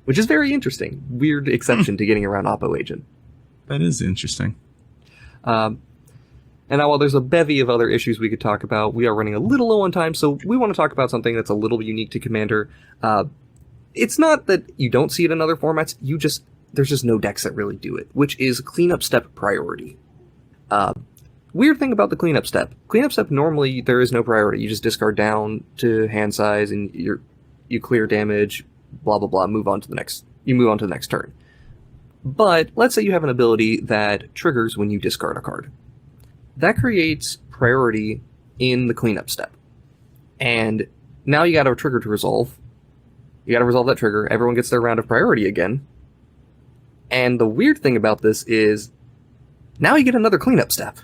Which is very interesting. Weird exception to getting around Oppo Agent. That is interesting. And now, while there's a bevy of other issues we could talk about, we are running a little low on time, so we want to talk about something that's a little unique to Commander. It's not that you don't see it in other formats, there's just no decks that really do it, which is Cleanup Step priority. Weird thing about the Cleanup Step. Cleanup Step, normally, there is no priority. You just discard down to hand size, and you clear damage, blah, blah, blah, you move on to the next turn. But, let's say you have an ability that triggers when you discard a card. That creates priority in the Cleanup Step. And now you got a trigger to resolve. You got to resolve that trigger. Everyone gets their round of priority again. And the weird thing about this is, now you get another Cleanup Step.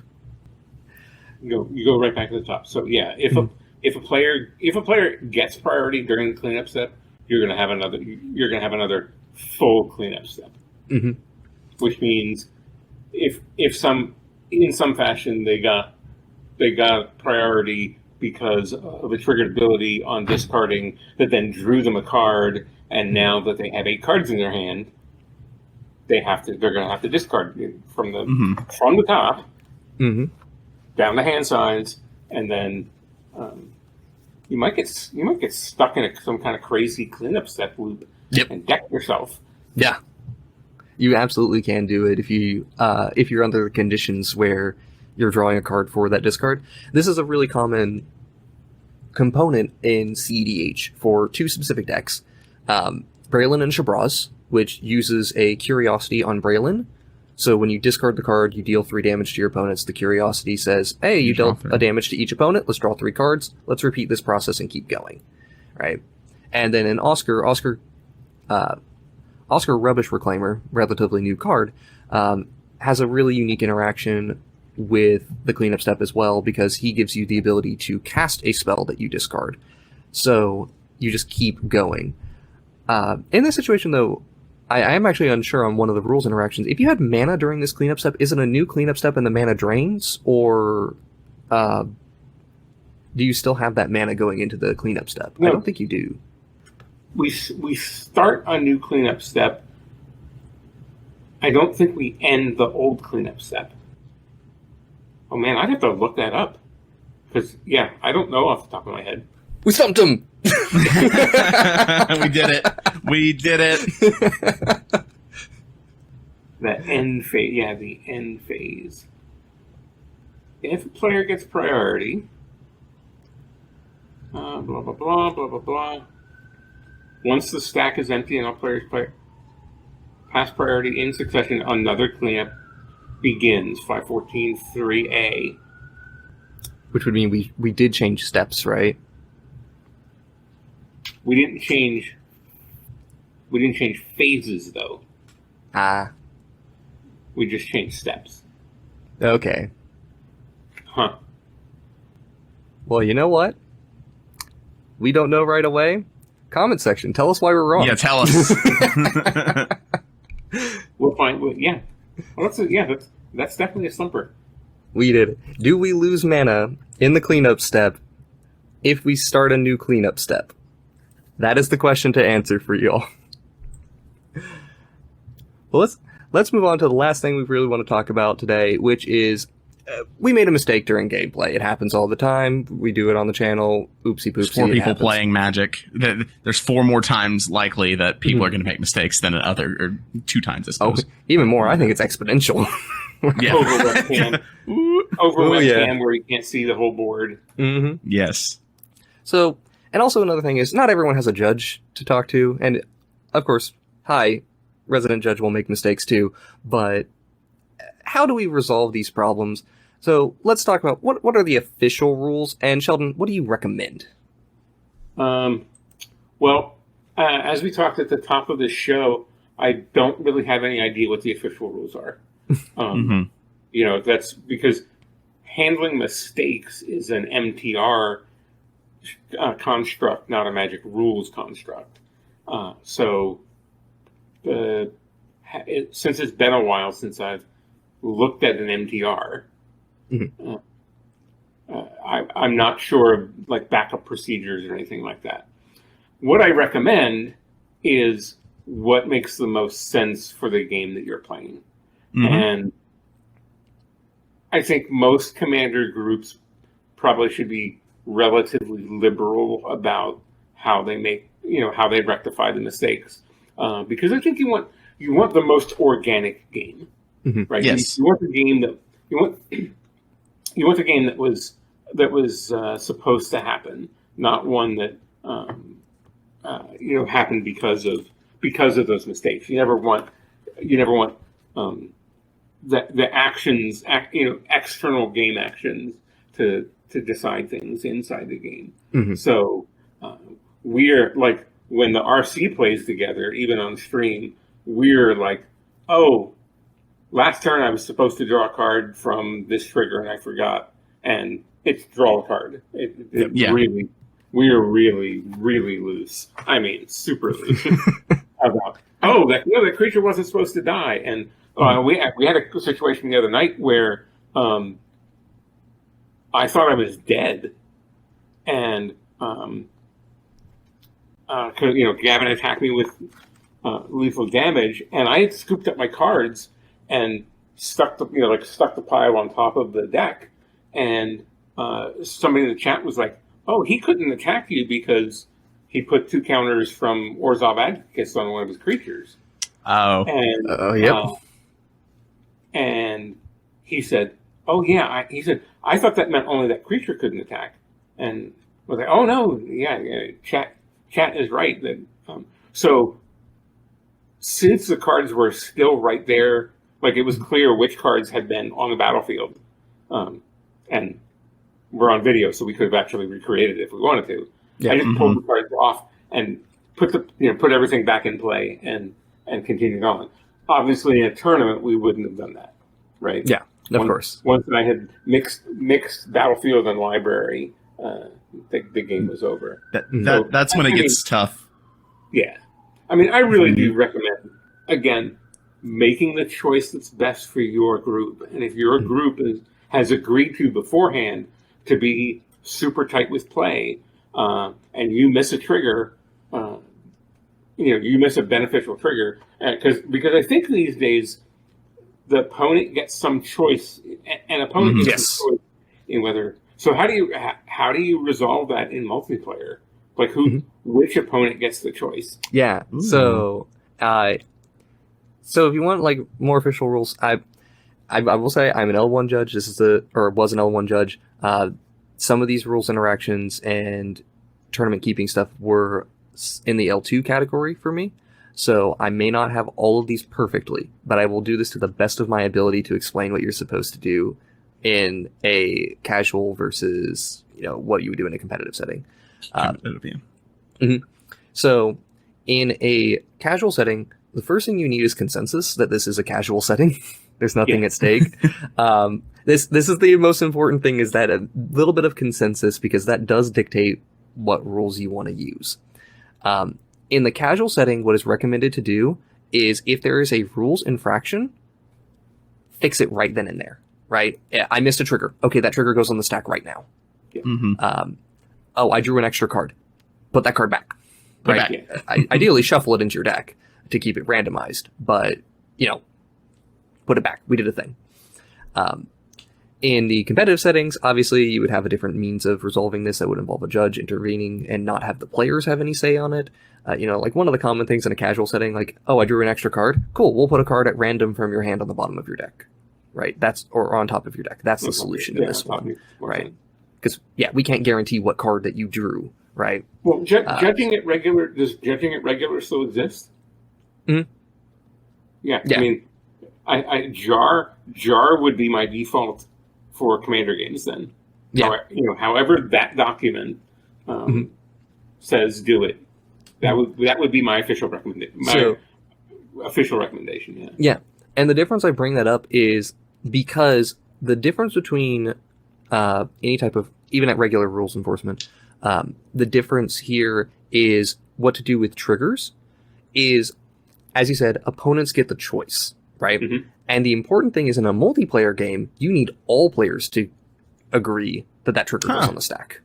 You go right back to the top. So yeah, if a player gets priority during the Cleanup Step, you're gonna have another full Cleanup Step. Mm-hmm. Which means if in some fashion they got priority because of a triggered ability on discarding that then drew them a card, and now that they have 8 cards in their hand, they're going to have to discard from the top down the hand size, and then you might get stuck in some kind of crazy Cleanup Step loop and deck yourself. Yeah, you absolutely can do it if you're under the conditions where you're drawing a card for that discard. This is a really common component in CEDH for 2 specific decks, Braylon and Shabraz, which uses a Curiosity on Braylon. So when you discard the card, you deal 3 damage to your opponents. The Curiosity says, hey, you dealt a damage to each opponent. Let's draw 3 cards. Let's repeat this process and keep going. Right? And then in Oscar Rubbish Reclaimer, relatively new card, has a really unique interaction with the Cleanup Step as well, because he gives you the ability to cast a spell that you discard. So you just keep going. In this situation, though, I am actually unsure on one of the rules interactions. If you had mana during this Cleanup Step, is it a new Cleanup Step and the mana drains, or do you still have that mana going into the Cleanup Step? No. I don't think you do. We start a new Cleanup Step. I don't think we end the old Cleanup Step. Oh man, I'd have to look that up. Because, yeah, I don't know off the top of my head. We stumped him! We did it. We did it. The end phase. Yeah, the end phase. If a player gets priority, blah, blah, blah, blah, blah, blah. Once the stack is empty and all players pass priority in succession, another cleanup begins. 514.3a. Which would mean we did change steps, right? We didn't change phases, though. We just changed steps. Okay. Huh. Well, you know what? We don't know right away. Comment section. Tell us why we're wrong. Yeah, tell us. We'll find. Yeah. Well, that's definitely a slumper. We did it. Do we lose mana in the cleanup step if we start a new cleanup step? That is the question to answer for y'all. Well, let's move on to the last thing we really want to talk about today, which is we made a mistake during gameplay. It happens all the time. We do it on the channel. Oopsie poopsie. There's 4 people happens. playing Magic. There's 4 more times likely that people are going to make mistakes than or 2 times, I suppose. Even more. I think it's exponential. Yeah. Over webcam. Over webcam where you can't see the whole board. Mm-hmm. Yes. So, and also another thing is, not everyone has a judge to talk to. And, of course, resident judge will make mistakes too. But how do we resolve these problems? So let's talk about what are the official rules, and Sheldon, what do you recommend? Well, as we talked at the top of this show, I don't really have any idea what the official rules are. You know, that's because handling mistakes is an MTR construct, not a Magic Rules construct. So since it's been a while since I've looked at an MTR, I'm not sure of like backup procedures or anything like that. What I recommend is what makes the most sense for the game that you're playing. And I think most commander groups probably should be relatively liberal about how they make, how they rectify the mistakes. Because I think you want the most organic game, right? Yes. You want the game that you want the game that was supposed to happen, not one that happened because of those mistakes. You never want the actions, external game actions to decide things inside the game. So we're like, when the RC plays together, even on stream, we're like, oh, last turn I was supposed to draw a card from this trigger and I forgot, and it's draw a card. Really, we are really, really loose. I mean, super loose. About, that creature wasn't supposed to die, and we had a situation the other night where I thought I was dead, and Gavin attacked me with lethal damage, and I had scooped up my cards and stuck the pile on top of the deck, and somebody in the chat was like, "Oh, he couldn't attack you because he put 2 counters from Orzhov Advocates on one of his creatures." Oh, and yep. And he said, "Oh yeah," he said, "I thought that meant only that creature couldn't attack." And I was like, "Oh no, yeah, chat is right." That so since the cards were still right there, like it was clear which cards had been on the battlefield, and we're on video, so we could have actually recreated it if we wanted to. Yeah. I just pulled the cards off and put everything back in play and continued on. Obviously, in a tournament, we wouldn't have done that, right? Yeah, of course. Once I had mixed battlefield and library, the game was over. That's when it gets tough. Yeah. I mean, I really do recommend, again, making the choice that's best for your group. And if your group has agreed to beforehand to be super tight with play, and you miss a trigger, you miss a beneficial trigger, because I think these days the opponent gets some choice, an opponent gets some choice in whether. So how do you resolve that in multiplayer? Like which opponent gets the choice? Yeah. So if you want like more official rules, I will say I'm an L1 judge. Was an L1 judge. Some of these rules, interactions, and tournament keeping stuff were in the L2 category for me. So I may not have all of these perfectly, but I will do this to the best of my ability to explain what you're supposed to do in a casual versus, what you would do in a competitive setting. So in a casual setting, the first thing you need is consensus that this is a casual setting. There's nothing at stake. This is the most important thing, is that a little bit of consensus, because that does dictate what rules you want to use. In the casual setting, what is recommended to do is, if there is a rules infraction, fix it right then and there, right? I missed a trigger. Okay, that trigger goes on the stack right now. Yeah. I drew an extra card. Put that card back. Right? Ideally, shuffle it into your deck to keep it randomized, but, put it back. We did a thing. In the competitive settings, obviously, you would have a different means of resolving this that would involve a judge intervening and not have the players have any say on it. Like one of the common things in a casual setting, like, oh, I drew an extra card. Cool, we'll put a card at random from your hand on the bottom of your deck. Right? Or on top of your deck. That's the solution to this one. Right? Because, we can't guarantee what card that you drew, right? Well, judging it regular, does judging it regular still exist? Mm-hmm. Yeah. I mean, Jar would be my default for Commander games then. Yeah. However that document says do it. That would be my official recommendation. Official recommendation, yeah. Yeah. And the difference I bring that up is because the difference between any type of, even at regular rules enforcement, the difference here is what to do with triggers is, as you said, opponents get the choice, right? Mm-hmm. And the important thing is in a multiplayer game, you need all players to agree that trigger goes on the stack.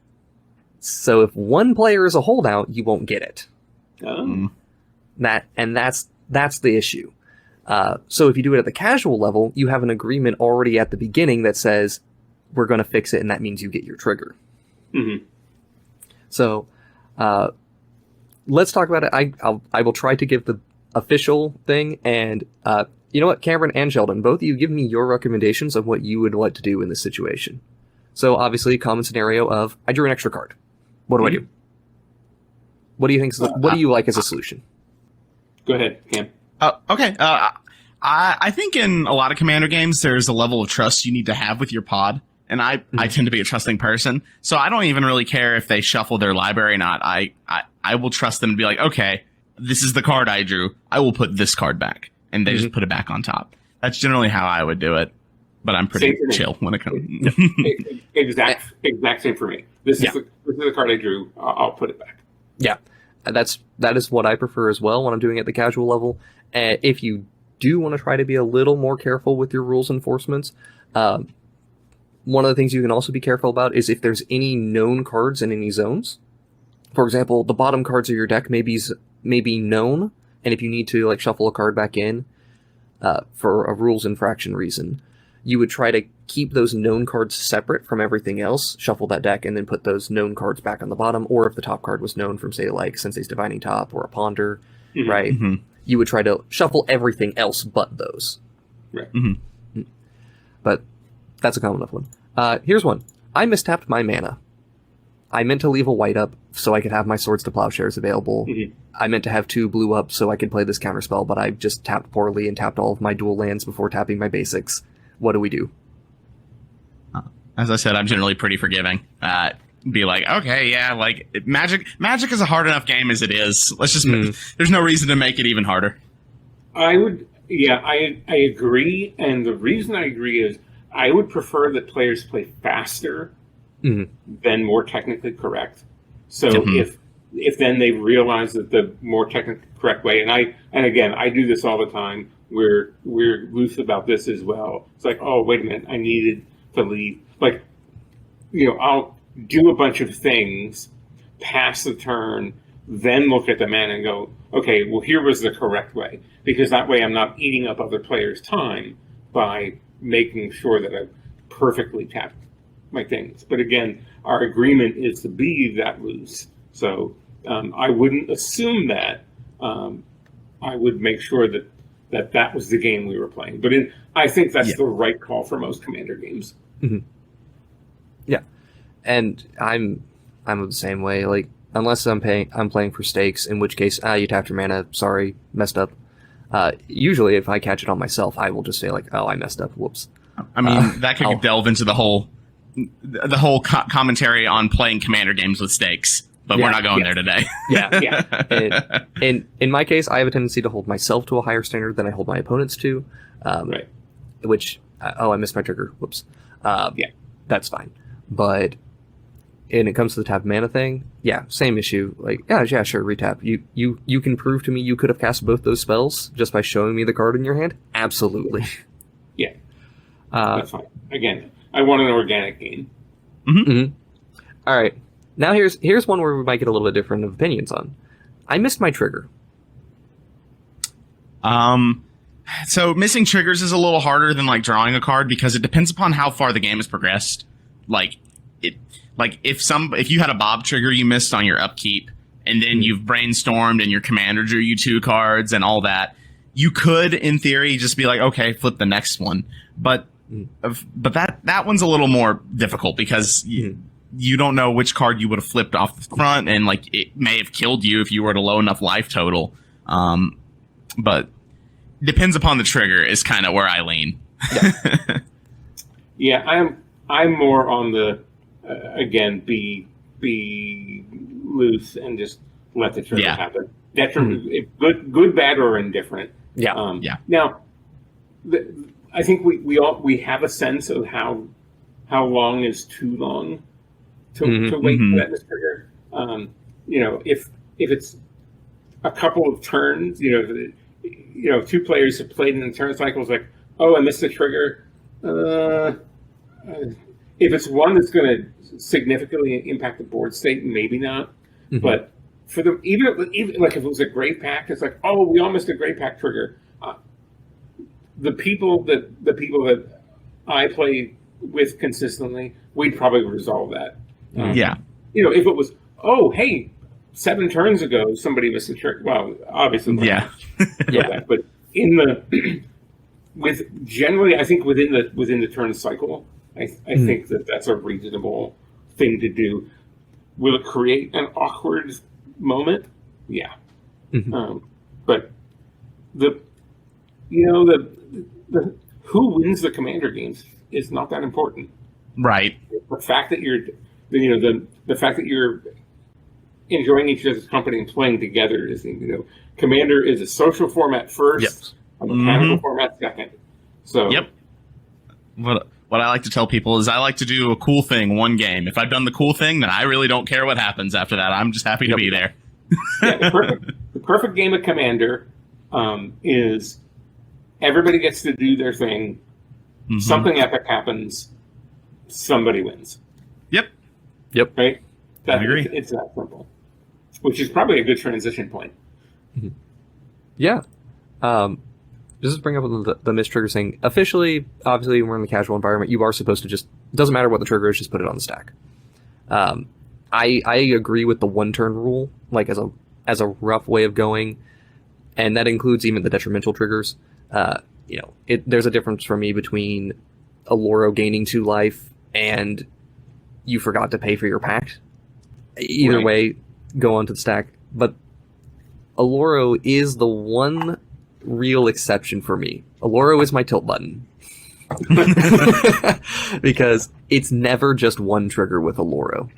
So if one player is a holdout, you won't get it. Oh. That's the issue. So if you do it at the casual level, you have an agreement already at the beginning that says we're going to fix it, and that means you get your trigger. Mm-hmm. So let's talk about it. I will try to give the official thing, and you know what, Cameron and Sheldon, both of you give me your recommendations of what you would like to do in this situation. So obviously, common scenario of I drew an extra card. What do I do? What do you think? What do you like as a solution? Go ahead, Cam. Okay. I think in a lot of Commander games, there's a level of trust you need to have with your pod. And I tend to be a trusting person. So I don't even really care if they shuffle their library or not. I will trust them to be like, okay, this is the card I drew. I will put this card back. And they just put it back on top. That's generally how I would do it. But I'm pretty chill when it comes. Exact same for me. This is the card I drew. I'll put it back. Yeah. That is what I prefer as well when I'm doing it at the casual level. If you do want to try to be a little more careful with your rules enforcements, one of the things you can also be careful about is if there's any known cards in any zones. For example, the bottom cards of your deck may be known, and if you need to like shuffle a card back in for a rules infraction reason, you would try to keep those known cards separate from everything else, shuffle that deck, and then put those known cards back on the bottom. Or if the top card was known from, say, like Sensei's Divining Top or a Ponder, right? Mm-hmm. You would try to shuffle everything else but those. Right. Mm-hmm. But that's a common enough one. Here's one. I mistapped my mana. I meant to leave a white up so I could have my Swords to Plowshares available. Mm-hmm. I meant to have 2 blue up so I could play this counterspell, but I just tapped poorly and tapped all of my dual lands before tapping my basics. What do we do? As I said, I'm generally pretty forgiving. Be like, okay, yeah, like Magic is a hard enough game as it is. Let's just there's no reason to make it even harder. I agree, and the reason I agree is I would prefer that players play faster than more technically correct. So if then they realize that the more technically correct way, and again I do this all the time. We're loose about this as well. It's like, oh wait a minute, I needed to leave. Like, I'll do a bunch of things, pass the turn, then look at the mana and go, okay, well here was the correct way, because that way I'm not eating up other players' time by making sure that I've perfectly tapped my things. But again, our agreement is to be that loose. So I wouldn't assume that. I would make sure that was the game we were playing. But I think that's the right call for most Commander games. Mm-hmm. Yeah, and I'm the same way. Like, unless I'm playing for stakes, in which case, you tapped your mana. Sorry, messed up. Usually, if I catch it on myself, I will just say like, oh, I messed up. Whoops. I mean, that could delve into the whole commentary on playing Commander games with stakes. But we're not going there today. Yeah. In my case, I have a tendency to hold myself to a higher standard than I hold my opponents to. Right. Which, I missed my trigger. Whoops. That's fine. But when it comes to the tap mana thing, same issue. Like, sure, retap. You can prove to me you could have cast both those spells just by showing me the card in your hand? Absolutely. Yeah. That's fine. Again, I want an organic game. Mm-hmm. Mm-hmm. All right. Now here's one where we might get a little bit different of opinions on. I missed my trigger. So missing triggers is a little harder than like drawing a card because it depends upon how far the game has progressed. Like if you had a Bob trigger you missed on your upkeep, and then you've brainstormed and your commander drew you 2 cards and all that, you could in theory just be like, okay, flip the next one. But that one's a little more difficult because you don't know which card you would have flipped off the front, and like it may have killed you if you were at a low enough life total. But depends upon the trigger is kind of where I lean. Yeah, yeah, I'm more on the again be loose and just let the trigger happen. Good, bad, or indifferent. Yeah, Now, I think we have a sense of how long is too long to wait for that trigger. If it's a couple of turns, 2 players have played in the turn cycle, it's like, oh, I missed the trigger. If it's one that's going to significantly impact the board state, maybe not. But for them, even like if it was a Grave Pact, it's like, oh, we all missed a Grave Pact trigger. The people that I play with consistently, we'd probably resolve that. If it was, oh, hey, 7 turns ago somebody missed a trigger. Well, obviously, but in the generally, I think within the turn cycle, I think that's a reasonable thing to do. Will it create an awkward moment? Yeah. But the who wins the commander games is not that important. Right. The fact that you're the fact that you're enjoying each other's company and playing together is, Commander is a social format first, a mechanical format second. So What I like to tell people is I like to do a cool thing one game. If I've done the cool thing, then I really don't care what happens after that. I'm just happy to be there. The perfect game of Commander is everybody gets to do their thing. Something epic happens. Somebody wins. Yep. Right? I agree. It's that simple. Which is probably a good transition point. Yeah. Just to bring up the missed trigger thing. Officially, obviously, we're in the casual environment. You are supposed to it doesn't matter what the trigger is, just put it on the stack. I agree with the 1-turn rule, like as a rough way of going, and that includes even the detrimental triggers. There's a difference for me between a Loro gaining 2 life and you forgot to pay for your pact. Either way, go onto the stack. But Aloro is the one real exception for me. Aloro is my tilt button. Because it's never just one trigger with Aloro.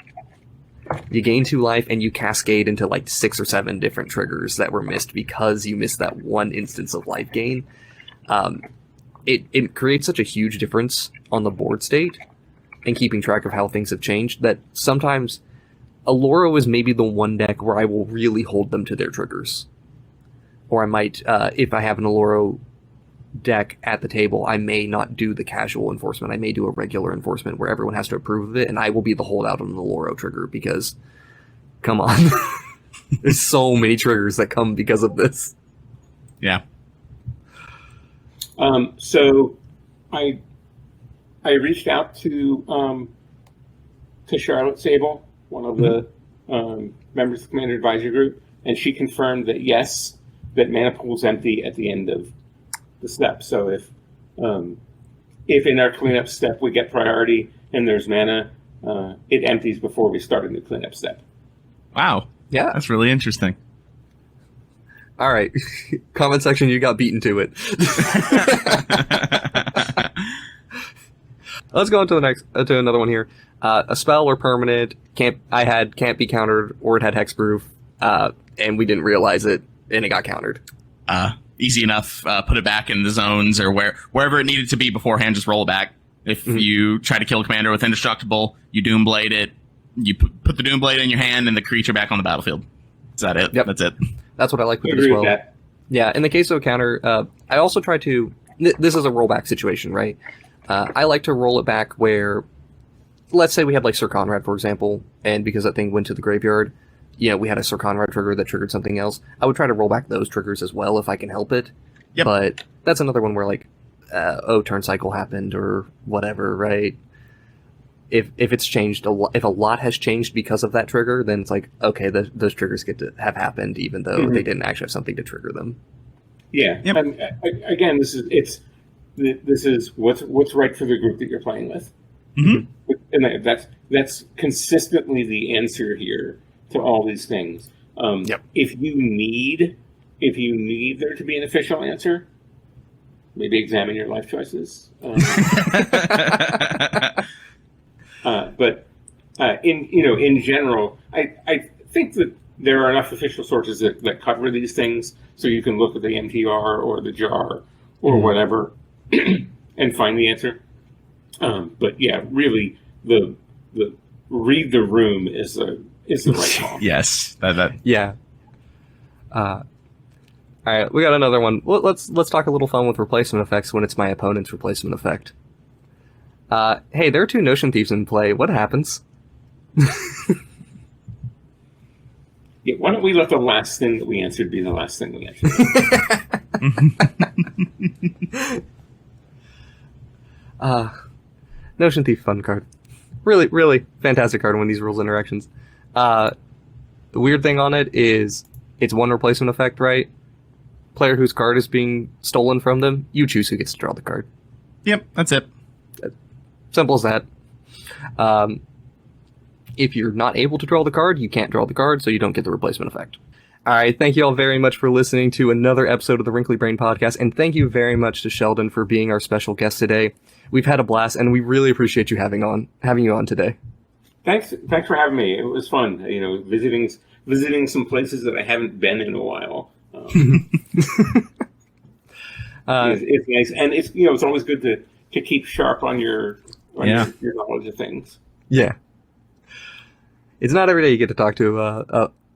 You gain 2 life and you cascade into like 6 or 7 different triggers that were missed because you missed that one instance of life gain. It creates such a huge difference on the board state and keeping track of how things have changed that sometimes Aloro is maybe the one deck where I will really hold them to their triggers. Or I might, if I have an Aloro deck at the table, I may not do the casual enforcement. I may do a regular enforcement where everyone has to approve of it, and I will be the holdout on the Aloro trigger because, come on, there's so many triggers that come because of this. Yeah. So I reached out to Sharlet, Sable, one of the members of the Commander Advisory Group, and she confirmed that yes, that mana pool is empty at the end of the step. So if in our cleanup step we get priority and there's mana, it empties before we start a new cleanup step. Wow. Yeah. That's really interesting. All right. Comment section, you got beaten to it. Let's go on to the next to another one here. A spell or permanent can't be countered, or it had hexproof, and we didn't realize it, and it got countered. Easy enough. Put it back in the zones or wherever it needed to be beforehand. Just roll it back. If you try to kill a commander with indestructible, you Doomblade it. You put the Doomblade in your hand and the creature back on the battlefield. Is that it? Yep. That's it. That's what I like with it as well. Yeah, in the case of a counter, I also try to... This is a rollback situation, right? I like to roll it back where... Let's say we had like Sir Conrad, for example, and because that thing went to the graveyard, we had a Sir Conrad trigger that triggered something else. I would try to roll back those triggers as well if I can help it. Yep. But that's another one where like, turn cycle happened or whatever, right? If it's changed if a lot has changed because of that trigger, then it's like, okay, those triggers get to have happened even though they didn't actually have something to trigger them. Yeah. Yep. And again, this is what's right for the group that you're playing with. Mm-hmm. And that's consistently the answer here to all these things. If you need there to be an official answer, maybe examine your life choices. But in general, I think that there are enough official sources that cover these things, so you can look at the MTR or the JAR or whatever and find the answer. But yeah, really, the read the room is the right call. Yes, that. Yeah. All right, we got another one. Let's talk a little fun with replacement effects when it's my opponent's replacement effect. Hey, there are 2 Notion Thieves in play. What happens? Yeah, why don't we let the last thing that we answered be the last thing we answered? Notion Thief fun card. Really, really fantastic card when these rules interactions. The weird thing on it is it's 1 replacement effect, right? Player whose card is being stolen from them, you choose who gets to draw the card. Yep, that's it. Simple as that. If you're not able to draw the card, you can't draw the card, so you don't get the replacement effect. All right, thank you all very much for listening to another episode of the Wrinkly Brain Podcast, and thank you very much to Sheldon for being our special guest today. We've had a blast, and we really appreciate you having you on today. Thanks for having me. It was fun. Visiting some places that I haven't been in a while. It's nice, and it's always good to keep sharp on your knowledge of things. Yeah. It's not every day you get to talk to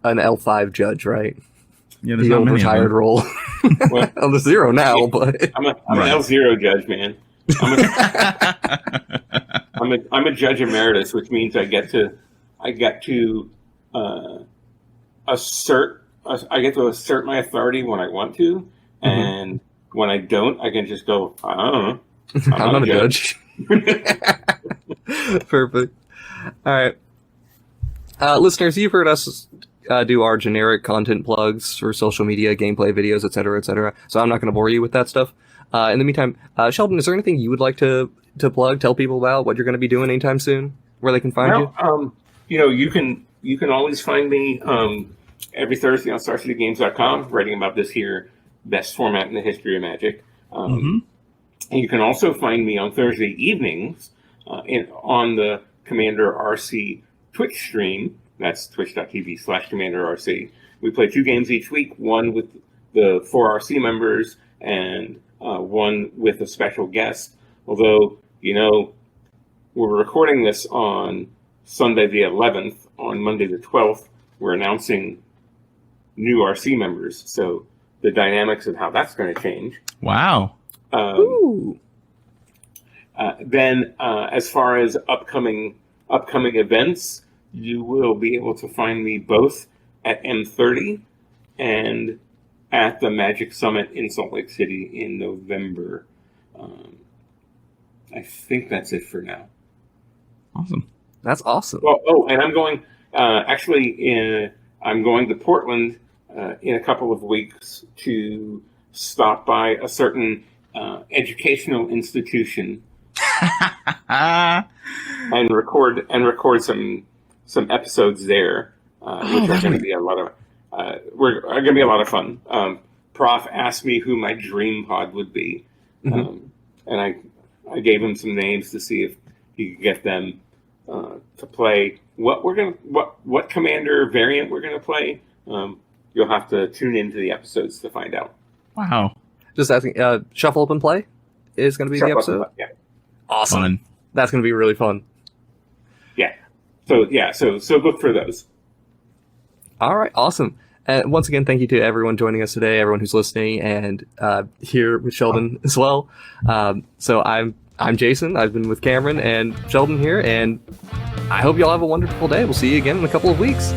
an L5 judge, right? Yeah, the old retired role. Well, on the 0 now, but I'm an L0 judge, man. I'm a judge emeritus, which means I get to assert my authority when I want to, and when I don't, I can just go, I don't know. I'm not a judge. Perfect. All right. Listeners, you've heard us do our generic content plugs for social media, gameplay videos, etc., etc. So I'm not going to bore you with that stuff. In the meantime, Sheldon, is there anything you would like to plug, tell people about what you're going to be doing anytime soon, where they can find you? You can always find me every Thursday on StarCityGames.com, writing about this here best format in the history of Magic. And you can also find me on Thursday evenings on the Commander RC Twitch stream. That's twitch.tv/CommanderRC. We play 2 games each week, one with the 4 RC members and one with a special guest. Although, we're recording this on Sunday the 11th. On Monday the 12th, we're announcing new RC members. So the dynamics of how that's going to change. Wow. Then, as far as upcoming events, you will be able to find me both at M30 and at the Magic Summit in Salt Lake City in November. I think that's it for now. Awesome. That's awesome. Well, and I'm going. I'm going to Portland in a couple of weeks to stop by a certain educational institution and record some episodes there, which are going to be a lot of going to be a lot of fun. Prof asked me who my dream pod would be, and I gave him some names to see if he could get them to play what commander variant we're gonna play. You'll have to tune into the episodes to find out. Wow. Just asking, Shuffle Up and Play is going to be the episode? Yeah. Awesome. Fun. That's going to be really fun. Yeah. So look for those. All right. Awesome. Once again, thank you to everyone joining us today, everyone who's listening, and here with Sheldon as well. So I'm Jason. I've been with Cameron and Sheldon here, and I hope you all have a wonderful day. We'll see you again in a couple of weeks.